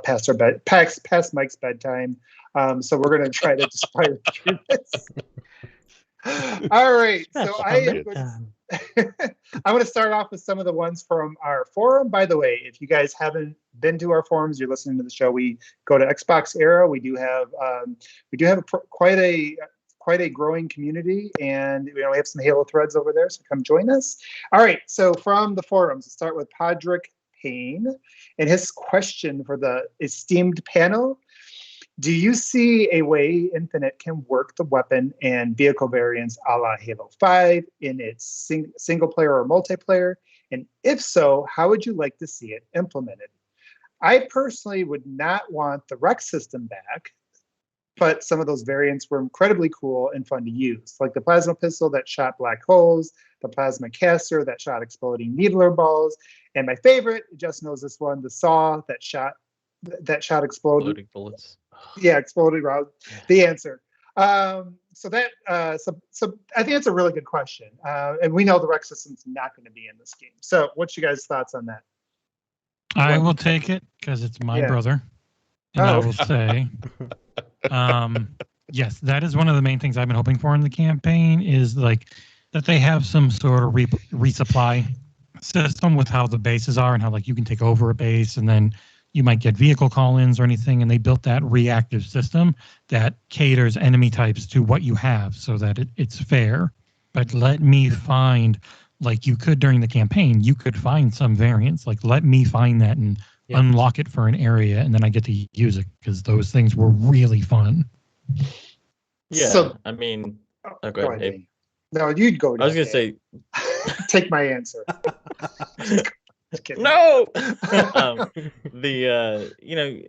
past Mike's bedtime. So we're gonna try to just fire through this. All right, so I'm going to start off with some of the ones from our forum. By the way, if you guys haven't been to our forums, you're listening to the show, we go to XboxEra. We do have quite a growing community, and we have some Halo threads over there, so come join us. All right, so from the forums, let's start with Podrick Payne, and his question for the esteemed panel: do you see a way Infinite can work the weapon and vehicle variants a la Halo 5 in its single player or multiplayer? And if so, how would you like to see it implemented? I personally would not want the rec system back, but some of those variants were incredibly cool and fun to use, like the plasma pistol that shot black holes, the plasma caster that shot exploding needler balls, and my favorite, Just knows this one, the saw that shot exploding bullets. Yeah, exploded round. The answer. So I think that's a really good question, and we know the rec system's not going to be in this game. So, what's you guys' thoughts on that? I will take it because it's my brother, and I will say, yes, that is one of the main things I've been hoping for in the campaign, is like that they have some sort of resupply system with how the bases are and how like you can take over a base and then you might get vehicle call-ins or anything, and they built that reactive system that caters enemy types to what you have so that it's fair. But let me find, like you could during the campaign, you could find some variants. Like let me find that and unlock it for an area, and then I get to use it, because those things were really fun. Yeah, so, I mean, go ahead, Dave. No, you'd go. I was going to say, take my answer. No.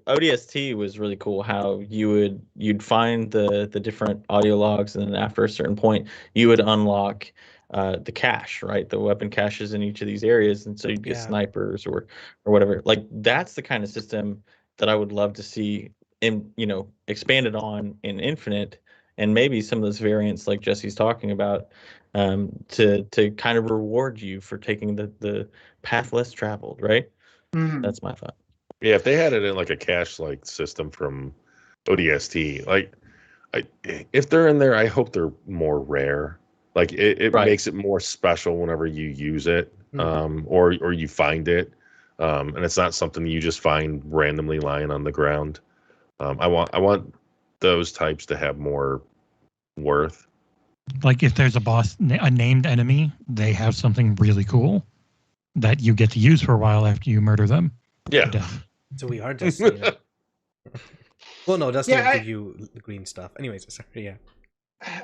ODST was really cool. How you'd find the different audio logs, and then after a certain point, you would unlock the cache, right? The weapon caches in each of these areas, and so you'd get snipers or whatever. Like that's the kind of system that I would love to see expanded on in Infinite, and maybe some of those variants like Jesse's talking about, to kind of reward you for taking the path less traveled, right? That's my thought. Yeah, if they had it in like a cache-like system from ODST, like if they're in there, I hope they're more rare. Like it makes it more special whenever you use it, or you find it, and it's not something you just find randomly lying on the ground. I want those types to have more worth. Like if there's a named enemy, they have something really cool that you get to use for a while after you murder them. Yeah. So we are Destiny. Well, no, Destiny will give you the green stuff. Anyways, sorry, yeah.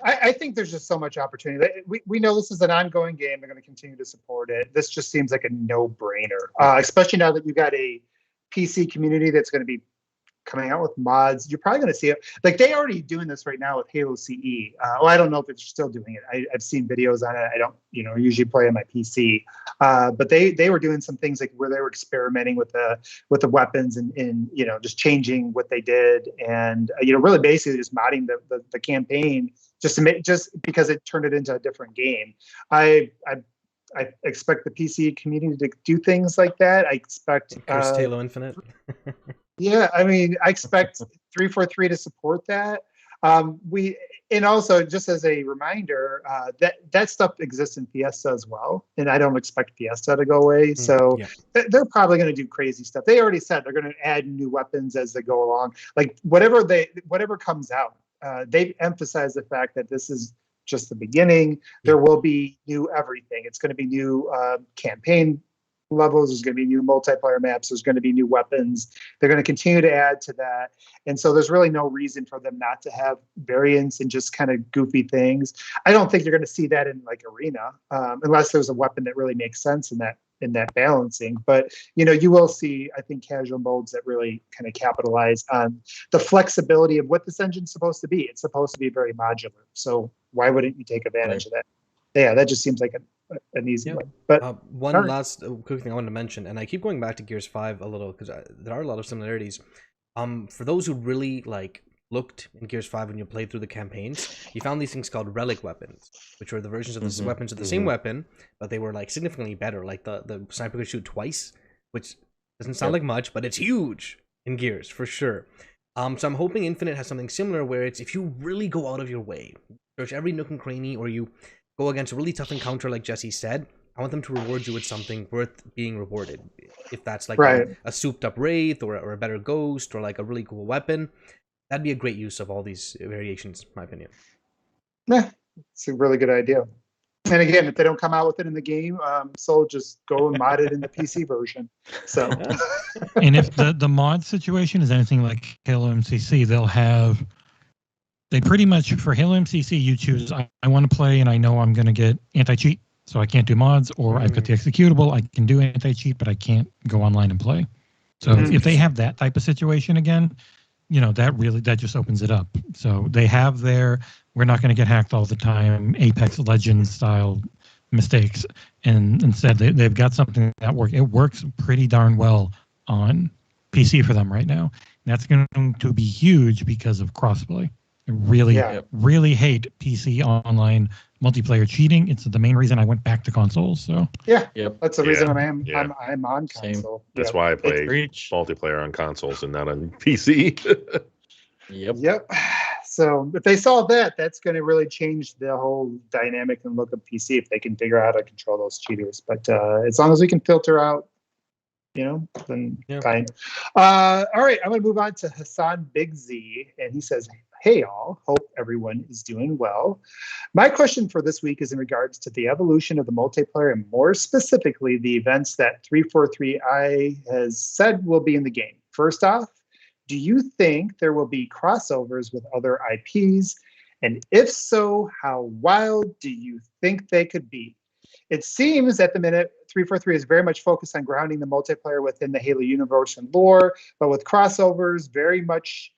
I think there's just so much opportunity. We know this is an ongoing game. They're going to continue to support it. This just seems like a no-brainer, especially now that you got a PC community that's going to be coming out with mods. You're probably going to see it. Like they already doing this right now with Halo CE. Well, I don't know if they're still doing it. I've seen videos on it. I don't, usually play on my PC. But they were doing some things like where they were experimenting with the weapons and just changing what they did and really basically just modding the campaign just because it turned it into a different game. I expect the PC community to do things like that. I expect Cursed Halo Infinite. Yeah, I mean, I expect 343 to support that. And also just as a reminder, that stuff exists in Fiesta as well, and I don't expect Fiesta to go away. So they're probably going to do crazy stuff. They already said they're going to add new weapons as they go along. Like whatever comes out, they've emphasized the fact that this is just the beginning. There will be new everything. It's going to be new campaign levels. There's going to be new multiplayer maps. There's going to be new weapons. They're going to continue to add to that. And so there's really no reason for them not to have variants and just kind of goofy things. I don't think you're going to see that in like Arena, unless there's a weapon that really makes sense in that balancing. But you will see, I think, casual modes that really kind of capitalize on the flexibility of what this engine's supposed to be. It's supposed to be very modular. So why wouldn't you take advantage of that? Yeah, that just seems like an easy one. But one last quick thing I wanted to mention, and I keep going back to Gears 5 a little because there are a lot of similarities. For those who really looked in Gears 5 when you played through the campaigns, you found these things called Relic Weapons, which were the versions of the weapons of the same weapon, but they were significantly better. Like the sniper could shoot twice, which doesn't sound like much, but it's huge in Gears for sure. So I'm hoping Infinite has something similar where it's if you really go out of your way, search every nook and cranny, or you go against a really tough encounter like Jesse said, I want them to reward you with something worth being rewarded. If that's a souped up Wraith or a better Ghost or a really cool weapon, that'd be a great use of all these variations, in my opinion. Yeah, it's a really good idea. And again, if they don't come out with it in the game, so just go and mod it in the PC version. So, and if the mod situation is anything like Halo MCC, they pretty much, for Halo MCC, you choose, I want to play and I know I'm going to get anti-cheat, so I can't do mods, or I've got the executable, I can do anti-cheat, but I can't go online and play. So if they have that type of situation again, that just opens it up. So they have we're not going to get hacked all the time, Apex Legends style mistakes. And instead, they've got something that works. It works pretty darn well on PC for them right now. And that's going to be huge because of crossplay. I really hate PC online multiplayer cheating. It's the main reason I went back to consoles. So that's the reason I'm on console. That's why I play multiplayer on consoles and not on PC. Yep. So if they solve that, that's going to really change the whole dynamic and look of PC if they can figure out how to control those cheaters. But as long as we can filter out, then fine. All right, I'm going to move on to Hassan Big Z, and he says, "Hey all, hope everyone is doing well. My question for this week is in regards to the evolution of the multiplayer and more specifically the events that 343i has said will be in the game. First off, do you think there will be crossovers with other IPs? And if so, how wild do you think they could be? It seems at the minute 343 is very much focused on grounding the multiplayer within the Halo universe and lore, but with crossovers very much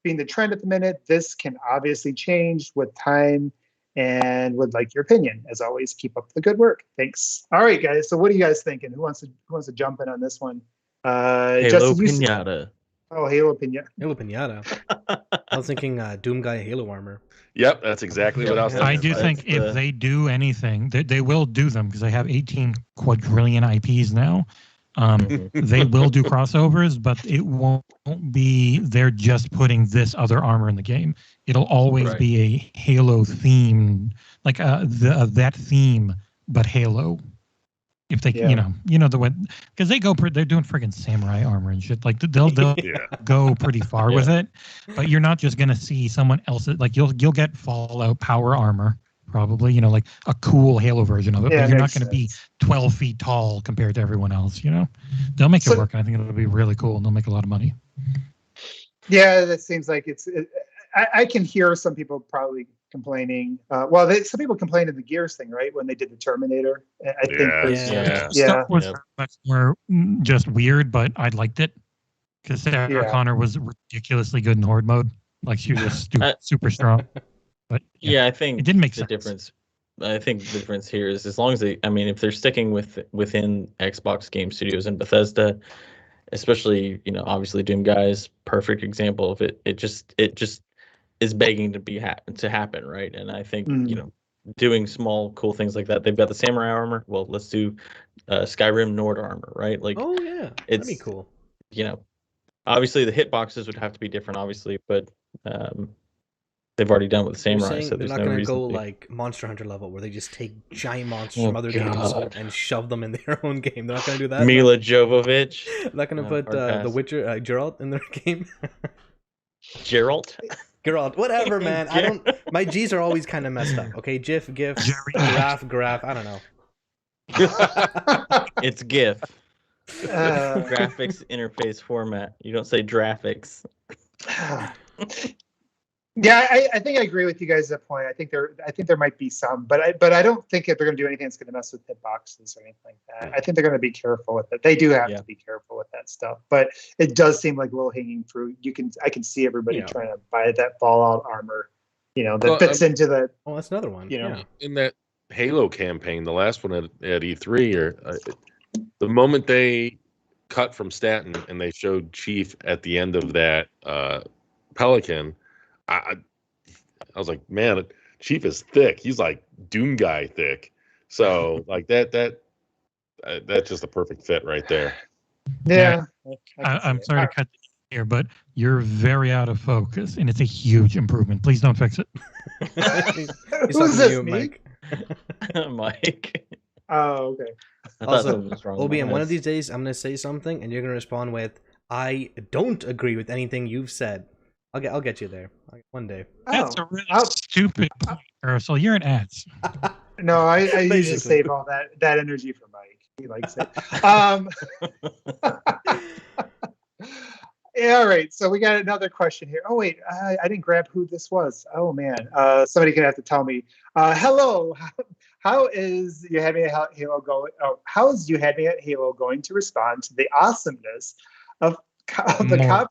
being the trend at the minute, this can obviously change with time and would like your opinion. As always, keep up the good work. Thanks." All right, guys. So what are you guys thinking? Who wants to jump in on this one? Halo Pinata. Oh, Halo Pinata. Halo Pinata. I was thinking Doom Guy Halo armor. Yep, that's exactly what I was thinking. I do think if they do anything, they will do them because they have 18 quadrillion IPs now. They will do crossovers, but it won't be they're just putting this other armor in the game. It'll always be a Halo theme, like that theme, but Halo. If they, the way, because they're doing freaking samurai armor and shit. Like they'll go pretty far with it, but you're not just gonna see someone else's. Like you'll get Fallout power armor. Probably, like a cool Halo version of it, but you're not going to be 12 feet tall compared to everyone else, They'll make it work, and I think it'll be really cool, and they'll make a lot of money. Yeah, that seems like I can hear some people probably complaining. Some people complained of the Gears thing, right? When they did the Terminator. I think Stuff was much more just weird, but I liked it. Because Sarah Yeah. Connor was ridiculously good in Horde mode. Like she was just super strong. But Yeah, I think it didn't make the sense. difference. I think the difference here is as long as they, I mean, if they're sticking within Xbox Game Studios and Bethesda, especially obviously Doom Guys, perfect example of it. It just is begging to be to happen, right? And I think doing small cool things like that. They've got the samurai armor. Well, let's do Skyrim Nord armor, right? Like, Oh yeah, that'd be cool. Obviously the hitboxes would have to be different, obviously, but they've already done it with the You're samurai, saying so they're there's not no going to reason go to. like Monster Hunter level where they just take giant monsters Oh, from other games God. and shove them in their own game. They're not going to do that. Mila Jovovich. They're not going to put hard The pass. Witcher Geralt in their game. Geralt. Geralt, whatever, man. I don't. My G's are always kind of messed up. Okay, GIF, GIF, graph. I don't know. It's GIF. Graphics interface format. You don't say graphics. Yeah, I think I agree with you guys at that point. I think there might be some, but I don't think that they're going to do anything that's going to mess with hitboxes or anything like that. I think they're going to be careful with it. They do have to be careful with that stuff, but it does seem like low hanging fruit. I can see everybody trying to buy that Fallout armor, that fits into the. Oh, that's another one. In that Halo campaign, the last one at E3, or the moment they cut from Stanton and they showed Chief at the end of that Pelican. I was like, man, Chief is thick. He's like Doom guy thick. So like that's just a perfect fit right there. Yeah. I'm sorry to cut here, but you're very out of focus, and it's a huge improvement. Please don't fix it. Who's this, me? Mike? Mike. Oh, okay. Also, OBM, one of these days I'm going to say something, and you're going to respond with, "I don't agree with anything you've said." I'll get you there one day. That's a really stupid point, Ursula. You're an ass. No, I usually save all that energy for Mike. He likes it. Yeah, all right. So we got another question here. Oh wait, I didn't grab who this was. Oh man, somebody gonna have to tell me. Hello, how is you having a Halo going? Oh, how is you having a Halo going to respond to the awesomeness of the cop?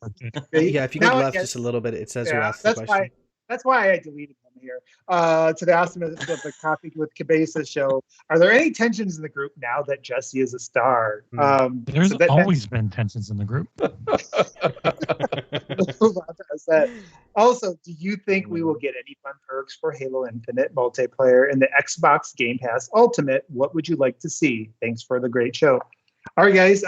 Yeah, if you go left just a little bit, it says who asked the question. That's why I deleted them here. To the awesomeness of the Coffee with Cabeza show. Are there any tensions in the group now that Jesse is a star? There's always been tensions in the group. Also, do you think we will get any fun perks for Halo Infinite multiplayer in the Xbox Game Pass Ultimate? What would you like to see? Thanks for the great show. All right, guys.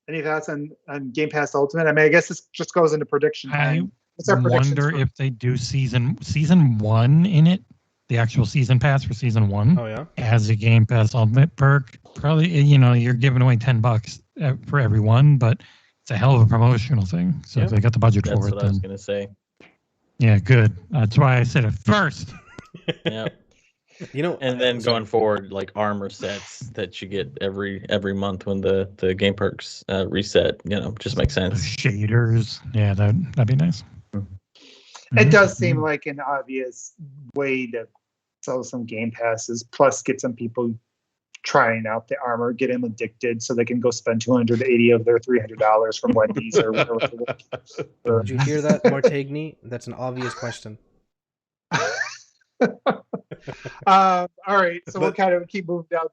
Any thoughts on Game Pass Ultimate? I mean, I guess this just goes into prediction time. I wonder if they do season 1 in it, the actual season pass for season 1. Oh yeah, as a Game Pass Ultimate perk. Probably, you're giving away $10 for everyone, but it's a hell of a promotional thing. So if they got the budget for it, that's what I was gonna say. Yeah, good. That's why I said it first. Yeah. And then going forward, like armor sets that you get every month when the game perks reset, just makes sense. Shaders, yeah, that'd be nice. It does seem like an obvious way to sell some game passes, plus get some people trying out the armor, get them addicted so they can go spend $280 of their $300 from Wendy's or whatever. Did you hear that, Martigny? That's an obvious question. All right, so we'll kind of keep moving down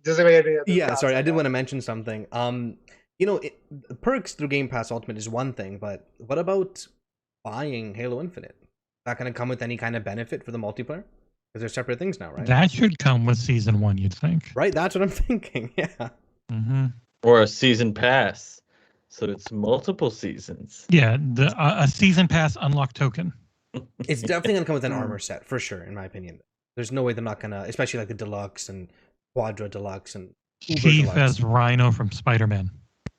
does anybody have any other thoughts? Sorry, I did want to mention something. Perks through Game Pass Ultimate is one thing, but what about buying Halo Infinite? Not going to come with any kind of benefit for the multiplayer? Because they're separate things now, right? That should come with season 1, you'd think. Right, that's what I'm thinking, yeah. Mm-hmm. Or a season pass, so it's multiple seasons. Yeah, a season pass unlock token. It's definitely going to come with an armor set, for sure, in my opinion. There's no way they're not going to, especially like the Deluxe and Quadra Deluxe and Uber Chief Deluxe. as Rhino from Spider-Man.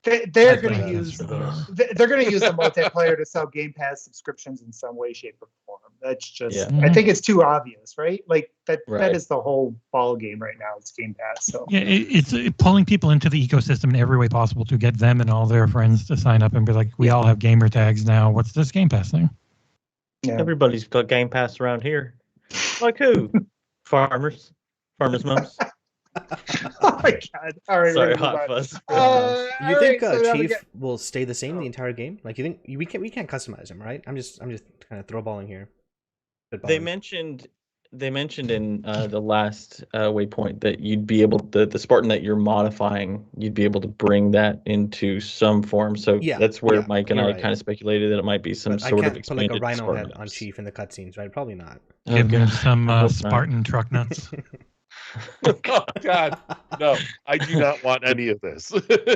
They're going to use the multiplayer to sell Game Pass subscriptions in some way, shape, or form. That's just I think it's too obvious, right? Like that is the whole ball game right now. It's Game Pass. So yeah, it's pulling people into the ecosystem in every way possible to get them and all their friends to sign up and be like, we all have gamer tags now. What's this Game Pass thing? Yeah. Everybody's got Game Pass around here. Like who? Farmers mums. Oh my god! All right, Sorry, we're gonna Hot move on. Fuzz. You All think right, so now we Chief get- will stay the same the entire game? Like, you think we can't customize him, right? I'm just kind of throwballing here. They Spitballing. mentioned in the last waypoint that you'd be able the Spartan that you're modifying, you'd be able to bring that into some form. So Yeah, that's where yeah, Mike and you're I right. kind of speculated that it might be some But I sort of can't put like expanded a rhino Spartan head on maps. Chief in the cutscenes, right? Probably not. Oh, Give him God. some I hope not. Spartan truck nuts. Oh God, no! I do not want any of this.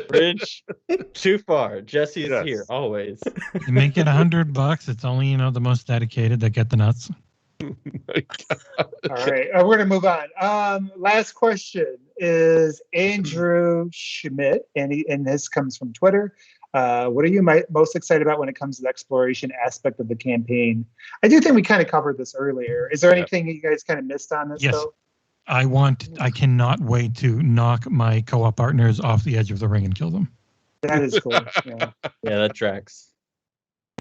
Bridge too far. Jesse is Yes. here always. You make it $100. It's only the most dedicated that get the nuts. All right, we're gonna move on. Last question is Andrew Schmidt, and this comes from Twitter. What are you most excited about when it comes to the exploration aspect of the campaign? I do think we kind of covered this earlier. Is there anything that you guys kind of missed on this? Yes. Though? I cannot wait to knock my co-op partners off the edge of the ring and kill them. That is cool. Yeah. Yeah, that tracks.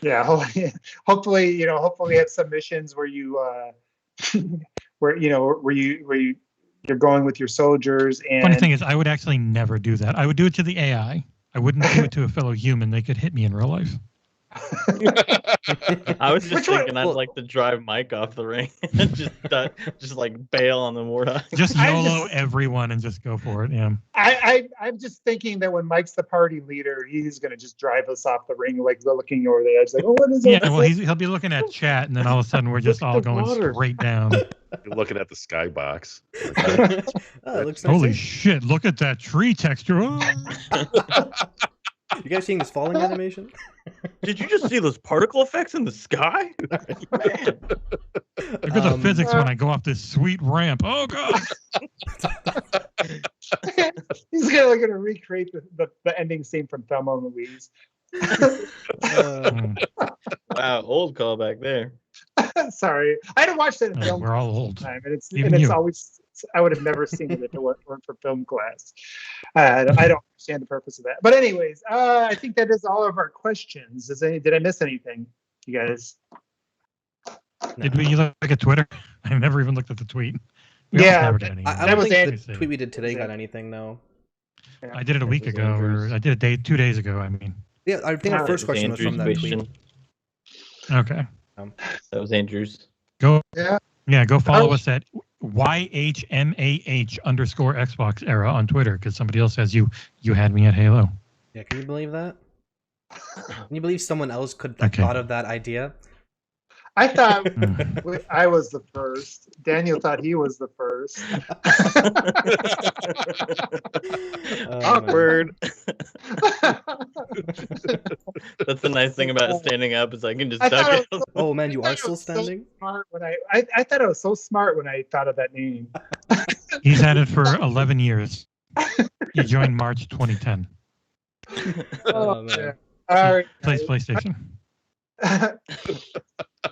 Yeah, hopefully, hopefully have some missions where you, where you're going with your soldiers. And Funny thing is, I would actually never do that. I would do it to the AI. I wouldn't do it to a fellow human. They could hit me in real life. I was just Which one- thinking I'd well- like to drive Mike off the ring and just like bail on the Warthog. Just I YOLO just- everyone and just go for it. Yeah. I'm just thinking that when Mike's the party leader, he's gonna just drive us off the ring, like looking over the edge, like, oh, what is Yeah. that? Well, he'll be looking at chat, and then all of a sudden we're just Look at all the going water. straight down. You're looking at the skybox. Oh, it looks nice. Holy eh? shit! Look at that tree texture. Oh. You guys seeing this falling animation? Did you just see those particle effects in the sky? Man. Look at the physics when I go off this sweet ramp. Oh god! He's gonna recreate the ending scene from Thelma and Louise. Mm, Wow, old callback there. Sorry, I had to watch that in film we're all old. time, and it's Even you. always. I would have never seen it if it weren't for film class. I don't understand the purpose of that. But anyways, I think that is all of our questions. Did I miss anything, you guys? Did we look at Twitter? I never even looked at the tweet. We Yeah, almost never get any. I That don't was think Andy. the tweet we did today Yeah. got anything, though. I did it a week was ago, or Andrew's. I did it 2 days ago. I mean, Yeah, I think our Yeah, first That was question was from that Andrew's tweet. question. okay. That was Andrew's. Go. Yeah. Go follow Oh. us at YHMAH_XboxEra on Twitter, because somebody else says you had me at Halo. Yeah, can you believe that? Can you believe someone else could have Okay. thought of that idea? I thought Mm. I was the first. Daniel thought he was the first. Oh, man. Awkward. That's the nice thing about standing up is I can just I thought duck it it. was Oh man, you I are thought it still was so standing? smart when I thought I was so smart when I thought of that name. He's had it for 11 years. He joined March 2010. Oh, man. yeah. All right. Plays PlayStation.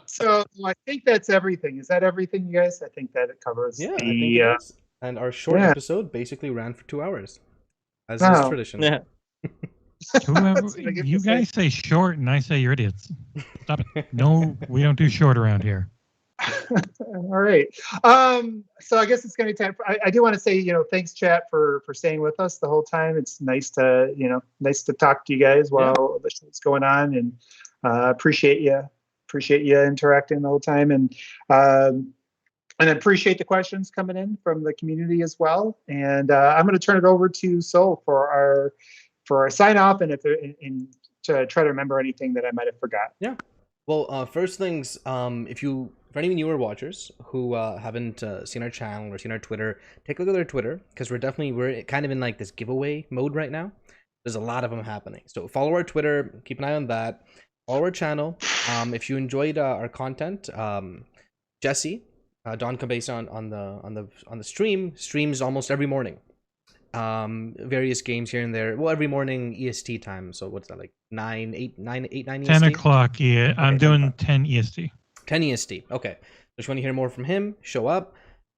So I think that's everything. Is that everything, you guys? I think that it covers Yeah, I think the. it is. And our short yeah. episode basically ran for 2 hours, as is Wow. tradition. Yeah. Whoever, That's what I get you to say. guys say short, and I say you're idiots. Stop it. No, we don't do short around here. All right. So I guess it's going to be time. I do want to say, thanks, chat, for staying with us the whole time. It's nice to, nice to talk to you guys while the show's going on, and appreciate you interacting the whole time, and I appreciate the questions coming in from the community as well. And I'm going to turn it over to Sol for our sign off, and to try to remember anything that I might have forgot. Yeah. Well, first things, for any newer watchers who haven't seen our channel or seen our Twitter, take a look at our Twitter, because we're kind of in like this giveaway mode right now. There's a lot of them happening. So follow our Twitter, keep an eye on that. Follow our channel. If you enjoyed our content, Jesse, Don Cabeza on the streams almost every morning. Various games here and there. Well, every morning EST time. So what's that, like 9 EST? 10 o'clock, yeah. I'm Okay, doing 10 EST. 10 EST. Okay. If you want to hear more from him, show up.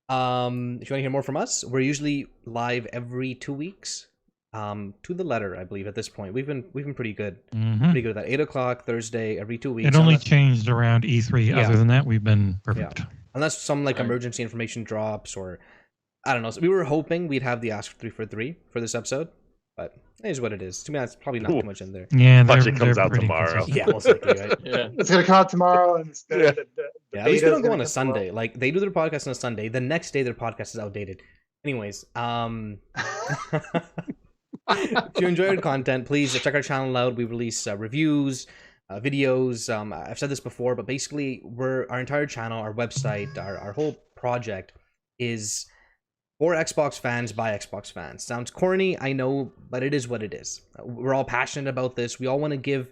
If you want to hear more from us, we're usually live every 2 weeks. To the letter, I believe at this point. We've been pretty good. Mhm. Pretty good at that. 8 o'clock Thursday every 2 weeks. It only unless, changed around E3. Yeah. Other than that, we've been perfect. unless some like Right. emergency information drops or I don't know. So we were hoping we'd have the Ask 3 for 3 for this episode, but it is what it is. To me, that's probably not too much in there. Yeah, Watch they're, it comes they're out pretty tomorrow. consistent. Yeah, most likely, right? Yeah. It's gonna come out tomorrow, and Yeah. Yeah, at least they beta's don't go gonna on a come Sunday. tomorrow. Like, they do their podcast on a Sunday. The next day, their podcast is outdated. Anyways, if you enjoy our content, please check our channel out. We release reviews, videos. I've said this before, but basically, our entire channel, our website, our whole project is for Xbox fans by Xbox fans. Sounds corny, I know, but it is what it is. We're all passionate about this. We all want to give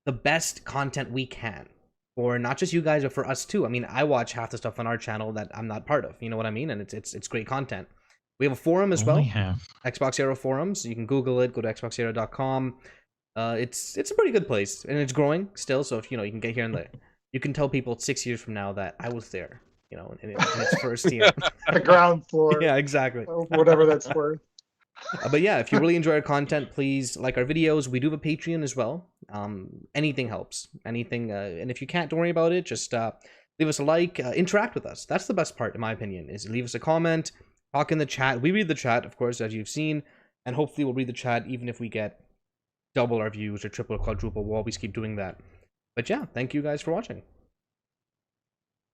the best content we can for not just you guys, but for us too. I mean, I watch half the stuff on our channel that I'm not part of. You know what I mean? And it's great content. We have a forum as well. Only half. XboxEra forums. You can Google it. Go to XboxEra.com. It's a pretty good place, and it's growing still. So if you can get here and there, you can tell people 6 years from now that I was there. In its first year. The ground floor. Yeah, exactly. Whatever that's worth. But yeah, if you really enjoy our content, please like our videos. We do have a Patreon as well. Anything helps. Anything. And if you can't, don't worry about it. Just leave us a like. Interact with us. That's the best part, in my opinion, is leave us a comment. Talk in the chat. We read the chat, of course, as you've seen. And hopefully we'll read the chat even if we get double our views or triple or quadruple. We'll always keep doing that. But yeah, thank you guys for watching.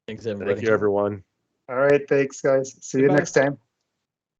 Thanks, everybody. Thank you, everyone. All right, thanks, guys. See you Goodbye. next time.